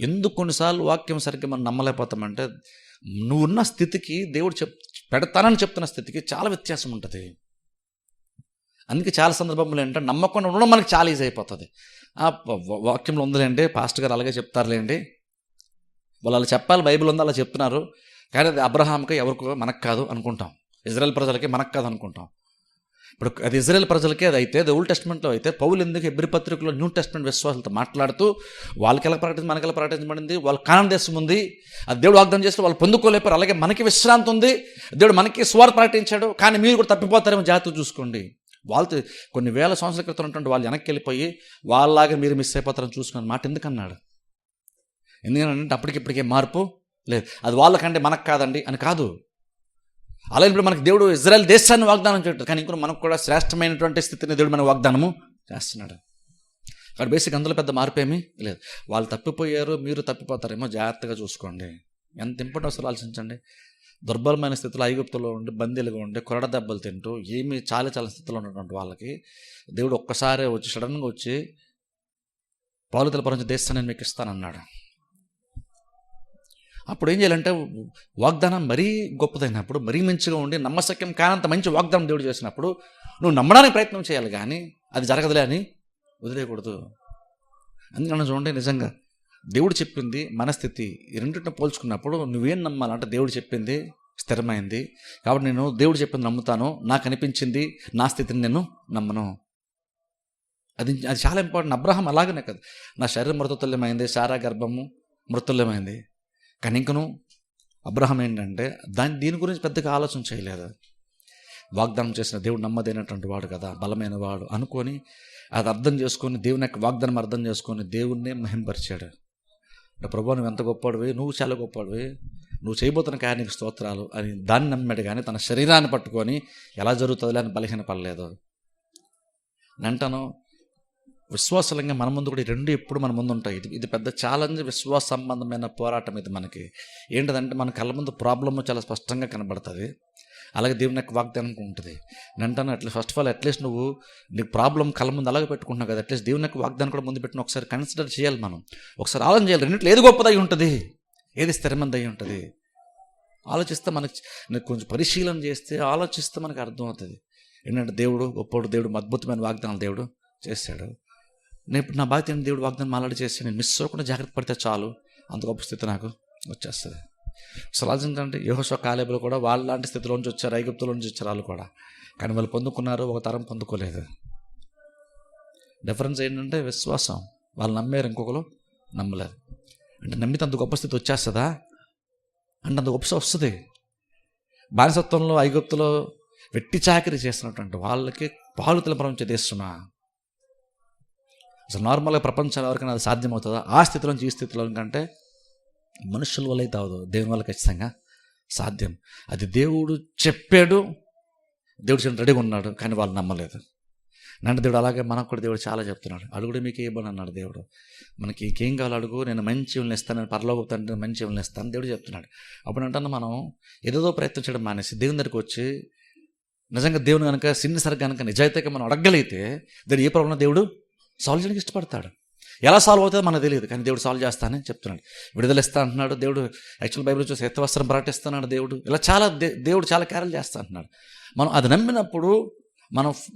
ఎందుకు కొన్నిసార్లు వాక్యం సరిగ్గా మనం నమ్మలేకపోతామంటే, నువ్వున్న స్థితికి దేవుడు పెడతానని చెప్తున్న స్థితికి చాలా వ్యత్యాసం ఉంటుంది. అందుకే చాలా సందర్భంలో ఏంటంటే నమ్మకుండా ఉండడం మనకి చాలా ఈజీ అయిపోతుంది. వాక్యంలో ఉందిలేండి, పాస్టర్ గారు అలాగే చెప్తారులేండి, వాళ్ళు అలా చెప్పాలి, బైబిల్ ఉంది అలా చెప్తున్నారు, కానీ అది అబ్రహాంకి ఎవరికో మనకు కాదు అనుకుంటాం, ఇజ్రాయెల్ ప్రజలకి మనకు కాదు అనుకుంటాం. ఇప్పుడు అది ఇజ్రాయెల్ ప్రజలకే అది అయితే, ఓల్డ్ టెస్ట్మెంట్లో అయితే పౌలు ఎందుకు హెబ్రీ పత్రికలో న్యూ టెస్ట్మెంట్ విశ్వాసాలతో మాట్లాడుతూ వాళ్ళకి ఎలా మనకెలా ప్రకటించబడింది, వాళ్ళ కానాను దేశం ఉంది, అది దేవుడు వాగ్దానం చేస్తే వాళ్ళు పొందుకోలేపారు, అలాగే మనకి విశ్రాంతి ఉంది, దేవుడు మనకి స్వార్థ ప్రకటించాడు, కానీ మీరు కూడా తప్పిపోతారేమో జాగ్రత్త చూసుకోండి. వాళ్ళతో కొన్ని వేల సంవత్సరాల క్రితం ఉన్నటువంటి వాళ్ళు వెనక్కి వెళ్ళిపోయి వాళ్ళలాగా మీరు మిస్ అయిపోతారని చూసుకున్న మాట ఎందుకన్నాడు? ఎందుకంటే అప్పటికిప్పటికే మార్పు లేదు. అది వాళ్ళకంటే మనకు కాదండి అని కాదు. అలాగే ఇప్పుడు మనకు దేవుడు ఇజ్రాయెల్ దేశాన్ని వాగ్దానం చేయట్లేదు, కానీ ఇంకొక మనకు కూడా శ్రేష్టమైనటువంటి స్థితిని దేవుడు మనకు వాగ్దానము చేస్తున్నాడు. అక్కడ బేసిక్ అందులో పెద్ద మార్పు ఏమీ లేదు. వాళ్ళు తప్పిపోయారు, మీరు తప్పిపోతారేమో జాగ్రత్తగా చూసుకోండి. ఎంత ఇంపార్టెంట్ అసలు ఆలోచించండి. దుర్బలమైన స్థితిలో ఐగుప్తులో ఉండి బందీలుగా ఉండి కొరడ దెబ్బలు తింటూ ఏమీ చాలా స్థితిలో ఉన్నటువంటి వాళ్ళకి దేవుడు ఒక్కసారి వచ్చి సడన్గా వచ్చి పాలుతెల ప్రపంచ దేశాన్ని నేను మీకు ఇస్తానన్నాడు. అప్పుడు ఏం చేయాలంటే వాగ్దానం మరీ గొప్పదైనప్పుడు, మరీ మంచిగా ఉండి నమ్మశక్యం కానంత మంచి వాగ్దానం దేవుడు చేసినప్పుడు నువ్వు నమ్మడానికి ప్రయత్నం చేయాలి, కానీ అది జరగదులే అని వదిలేయకూడదు. అందుకని చూడండి, నిజంగా దేవుడు చెప్పింది మన స్థితి ఈ రెండింటిని పోల్చుకున్నప్పుడు నువ్వేం నమ్మాలంటే దేవుడు చెప్పింది స్థిరమైంది కాబట్టి నేను దేవుడు చెప్పింది నమ్ముతాను, నాకు అనిపించింది నా స్థితిని నేను నమ్మను. అది చాలా ఇంపార్టెంట్. అబ్రహాం అలాగనే కదా, నా శరీరం మృతతుల్యమైంది, శారా గర్భము మృతుల్యమైంది, కానీ ఇంకను అబ్రహాం ఏంటంటే దీని గురించి పెద్దగా ఆలోచన చేయలేదు. వాగ్దానం చేసిన దేవుడు నమ్మదైనటువంటి వాడు కదా, బలమైన వాడు అనుకొని అది అర్థం చేసుకొని దేవుని యొక్క వాగ్దానం అర్థం చేసుకొని దేవుణ్ణే మహింపరిచాడు. ప్రభువా నువ్వు ఎంత గొప్పవాడివి, నువ్వు చాలా గొప్పవాడివి, నువ్వు చేయబోతున్న కార్యానికి స్తోత్రాలు అని దాన్ని నమ్మాడు, కానీ తన శరీరాన్ని పట్టుకొని ఎలా జరుగుతుందిలే అని బలహీన పడలేదు. అంటాను విశ్వాసంగా మన ముందు కూడా ఈ రెండు ఎప్పుడు మన ముందు ఉంటాయి. ఇది పెద్ద ఛాలెంజ్, విశ్వాస సంబంధమైన పోరాటం ఇది. మనకి ఏంటిదంటే మన కళ్ళ ముందు ప్రాబ్లమ్ చాలా స్పష్టంగా కనబడుతుంది, అలాగే దేవుని యొక్క వాగ్దానం ఉంటుంది. నేను అంటాను ఫస్ట్ ఆఫ్ ఆల్ అట్లీస్ట్ నువ్వు నీకు ప్రాబ్లం కళ్ళ ముందు అలాగే పెట్టుకుంటున్నావు కదా, అట్లీస్ట్ దేవుని యొక్క వాగ్దానం కూడా ముందు పెట్టిన ఒకసారి కన్సిడర్ చేయాలి. మనం ఒకసారి ఆలోచన చేయాలి, రెండింటిలో ఏది గొప్పదై ఉంటుంది, ఏది స్థిరమంది అయి ఉంటుంది. ఆలోచిస్తే మనకు కొంచెం పరిశీలన చేస్తే ఆలోచిస్తే మనకు అర్థమవుతుంది. ఏంటంటే దేవుడు గొప్పడు, దేవుడు అద్భుతమైన వాగ్దానాలు దేవుడు చేశాడు. నేను నా బాధ్యత దేవుడు వాగ్దానం మాట్లాడి చేసి నేను మిస్ అవ్వకుండా జాగ్రత్త పడితే చాలు, అంత గొప్ప స్థితి నాకు వచ్చేస్తుంది. అసలు ఆలోచించండి, యెహోషువ కాలేబులు కూడా వాళ్ళ లాంటి స్థితిలోంచి వచ్చారు, ఐగుప్తులోంచి వచ్చారు వాళ్ళు కూడా, కానీ వాళ్ళు పొందుకున్నారు, ఒక తరం పొందుకోలేదు. డిఫరెన్స్ ఏంటంటే విశ్వాసం. వాళ్ళు నమ్మారు, ఇంకొకరు నమ్మలేదు. అంటే నమ్మితే అంత గొప్ప స్థితి వచ్చేస్తుందా అంటే అంత గొప్ప వస్తుంది. బానిసత్వంలో ఐగుప్తులో వెట్టి చాకిరీ చేస్తున్నటువంటి వాళ్ళకి పాలుతెల ప్రపంచ దేశం అసలు నార్మల్గా ప్రపంచంలో ఎవరికైనా అది సాధ్యమవుతుందా? ఆ స్థితిలో నుంచి ఈ స్థితిలో కంటే మనుషుల వల్ల అయితే అవదు, దేవుని వల్ల ఖచ్చితంగా సాధ్యం. అది దేవుడు చెప్పాడు, దేవుడు చెప్పిన రెడీగా ఉన్నాడు, కానీ వాళ్ళు నమ్మలేదు. అంటే దేవుడు అలాగే మనకు కూడా దేవుడు చాలా చెప్తున్నాడు. అడుగుడు మీకు ఇవ్వను అన్నాడు దేవుడు. మనకి ఇంకేం కావాలి అడుగు, నేను మంచి ఇవ్వని ఇస్తాను, నేను పరలోక తండ్రి మంచి ఇవ్వని ఇస్తాను దేవుడు చెప్తున్నాడు. అప్పుడు అంటే మనం ఏదేదో ప్రయత్నం చేయడం మానేసి దేవుని దగ్గరికి వచ్చి నిజంగా దేవుని కనుక సిన్నిసరి కనుక నిజాయితీగా మనం అడగగలిగితే దాని ఏ ప్రాబ్లం దేవుడు సాల్వ్ చేయడానికి ఇష్టపడతాడు. ఎలా సాల్వ్ అవుతుందో మనకు తెలియదు, కానీ దేవుడు సాల్వ్ చేస్తానని చెప్తున్నాడు. విడుదల ఇస్తా అంటున్నాడు దేవుడు. యాక్చువల్ బైబిల్ చూసి ఎత్తవస్త్రం ప్రకటిస్తున్నాడు దేవుడు. ఇలా చాలా దేవుడు చాలా క్యారెల్ చేస్తా అంటున్నాడు. మనం అది నమ్మినప్పుడు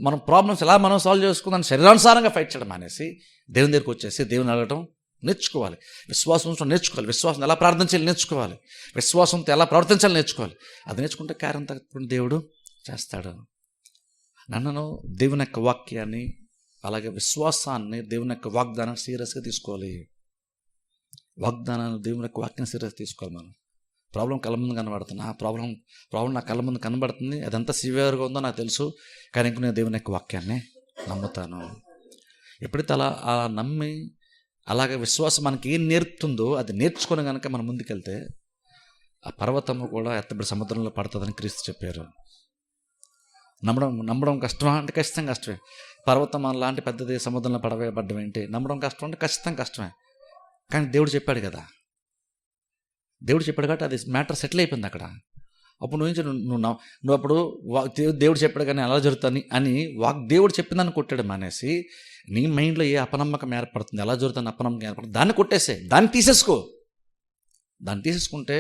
మనం ప్రాబ్లమ్స్ ఎలా మనం సాల్వ్ చేసుకుందాం శరీరానుసారంగా ఫైట్ చేయడం అనేసి దేవుని దగ్గరికి వచ్చేసి దేవుని అడగటం నేర్చుకోవాలి. విశ్వాసంతో నేర్చుకోవాలి. విశ్వాసం ఎలా ప్రార్థించాలి నేర్చుకోవాలి. విశ్వాసంతో ఎలా ప్రవర్తించాలి నేర్చుకోవాలి. అది నేర్చుకుంటే కార్యం తప్పకుండా దేవుడు చేస్తాడు. నన్ను దేవుని యొక్క వాక్యాన్ని అలాగే విశ్వాసాన్ని దేవుని యొక్క వాగ్దానాన్ని సీరియస్గా తీసుకోవాలి. వాగ్దానాన్ని దేవుని యొక్క వాక్యాన్ని సీరియస్గా తీసుకోవాలి. మనం ప్రాబ్లం కళ్ళ ముందు కనబడుతుంది, ఆ ప్రాబ్లం నా కళ్ళ ముందు కనబడుతుంది, అదంతా సివియర్గా ఉందో నాకు తెలుసు, కానీ ఇంక నేను దేవుని యొక్క వాక్యాన్ని నమ్ముతాను. ఎప్పుడైతే అలా నమ్మి అలాగే విశ్వాసం మనకి ఏం నేర్పుతుందో అది నేర్చుకొని కనుక మనం ముందుకెళ్తే ఆ పర్వతము కూడా ఎత్తబడి సముద్రంలో పడుతుందని క్రీస్తు చెప్పారు. నమ్మడం కష్టమా అంటే ఖచ్చితంగా కష్టమే. పర్వతం లాంటి పెద్దది సముద్రంలో పడవేయబడ్డం ఏంటి? నమ్మడం కష్టం అంటే ఖచ్చితంగా కష్టమే. కానీ దేవుడు చెప్పాడు కదా, దేవుడు చెప్పాడు కాబట్టి అది మ్యాటర్ సెటిల్ అయిపోయింది అక్కడ. అప్పుడు నువ్వు అప్పుడు దేవుడు చెప్పాడు కానీ ఎలా జరుగుతుంది అని దేవుడు చెప్పిందని కొట్టాడు మానేసి నీ మైండ్లో ఏ అపనమ్మకం ఏర్పడుతుంది, ఎలా జరుగుతుంది అపనమ్మకం ఏర్పడుతుంది, దాన్ని కొట్టేసే, దాన్ని తీసేసుకో. దాన్ని తీసేసుకుంటే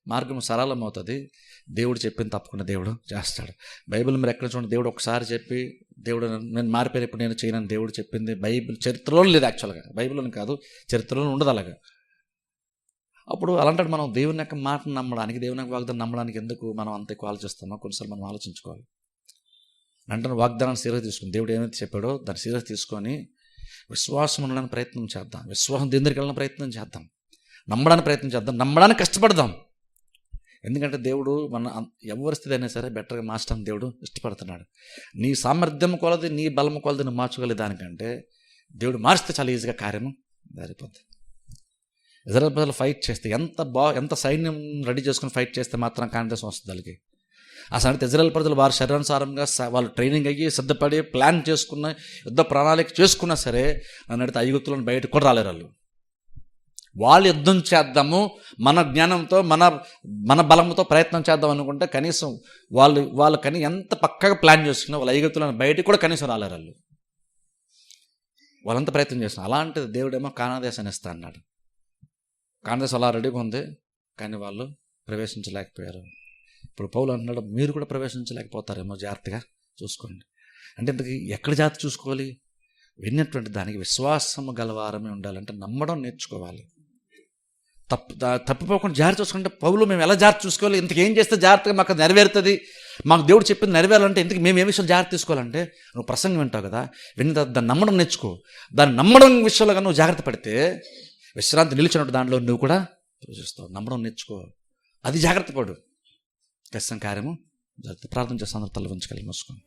మార్గం సరళం అవుతుంది. దేవుడు చెప్పింది తప్పకుండా దేవుడు చేస్తాడు. బైబిల్ మీరు ఎక్కడ చూడండి, దేవుడు ఒకసారి చెప్పి దేవుడు నేను మారిపోయిన ఇప్పుడు నేను చేయనని దేవుడు చెప్పింది బైబిల్ చరిత్రలో లేదు. యాక్చువల్గా బైబిల్లోని కాదు, చరిత్రలో ఉండదు అలాగా. అప్పుడు అలాంటి మనం దేవుని యొక్క మాటను నమ్మడానికి, దేవుని యొక్క వాగ్దానం నమ్మడానికి ఎందుకు మనం అంత ఎక్కువ ఆలోచిస్తామో కొన్నిసార్లు మనం ఆలోచించుకోవాలి. అంటే వాగ్దానాన్ని సీరియస్ తీసుకుని దేవుడు ఏమైతే చెప్పాడో దాన్ని సీరియస్ తీసుకొని విశ్వాసం ఉండడానికి ప్రయత్నం చేద్దాం. విశ్వాసం దేవుని దగ్గరికి వెళ్ళడానికి ప్రయత్నం చేద్దాం. నమ్మడానికి ప్రయత్నం చేద్దాం. నమ్మడానికి కష్టపడదాం. ఎందుకంటే దేవుడు మన ఎవరి స్థితి అయినా సరే బెటర్గా మార్చడానికి దేవుడు ఇష్టపడుతున్నాడు. నీ సామర్థ్యం కొలది, నీ బలం కొలది నువ్వు మార్చుకోలే దానికంటే దేవుడు మార్చితే చాలా ఈజీగా కార్యము దారిపోద్ది. ఇజ్రాయెల్ ప్రజలు ఫైట్ చేస్తే ఎంత సైన్యం రెడీ చేసుకుని ఫైట్ చేస్తే మాత్రం కాన్ఫిడెన్స్ వస్తుంది వాళ్ళకి. ఆ సంగతి ఇజ్రాయెల్ ప్రజలు వారి శరీరానుసారంగా వాళ్ళు ట్రైనింగ్ అయ్యి సిద్ధపడి ప్లాన్ చేసుకున్న యుద్ధ ప్రణాళిక చేసుకున్నా సరే నన్ను అడిగితే ఐగుప్తులను బయటకు కూడా రాలేరు. వాళ్ళు యుద్ధం చేద్దాము మన జ్ఞానంతో మన బలంతో ప్రయత్నం చేద్దాం అనుకుంటే కనీసం వాళ్ళు కానీ ఎంత పక్కగా ప్లాన్ చేసుకున్నా వాళ్ళు ఐగుప్తులను బయటకు కూడా కనీసం రాలేరు. వాళ్ళంతా ప్రయత్నం చేస్తున్నారు. అలాంటిది దేవుడేమో కానాను దేశాన్ని ఇస్తా అన్నాడు. కానాను దేశం అలా రెడీగా ఉంది, కానీ వాళ్ళు ప్రవేశించలేకపోయారు. ఇప్పుడు పౌలు అంటున్నాడు, మీరు కూడా ప్రవేశించలేకపోతారేమో, జాగ్రత్తగా చూసుకోండి. అంటే ఇంతకీ ఎక్కడ జాగ్రత్త చూసుకోవాలి? విన్నటువంటి దానికి విశ్వాసము గలవారమే ఉండాలంటే నమ్మడం నేర్చుకోవాలి. తప్పిపోకుండా జాగ్రత్త చూసుకుంటే పౌలు మేము ఎలా జాగ్రత్త చూసుకోవాలి, ఇంతకేం చేస్తే జాగ్రత్తగా మాకు నెరవేరుతుంది, మాకు దేవుడు చెప్పింది నెరవేరాలంటే ఇంతకు మేము ఏ విషయాలు జాగ్రత్త తీసుకోవాలంటే నువ్వు ప్రసంగం వింటావు కదా, విన్న దాన్ని నమ్మడం నేర్చుకో. దాన్ని నమ్మడం విషయంలో కానీ నువ్వు జాగ్రత్త పడితే విశ్రాంతి నిలిచినట్టు దాంట్లో నువ్వు కూడా చూస్తావు. నమ్మడం నేర్చుకో, అది జాగ్రత్త పడు, ఖచ్చితంగా కార్యము జరుగుతుంది. ప్రార్థన చేస్తాను, తల వంచగలిగి మూసుకొని.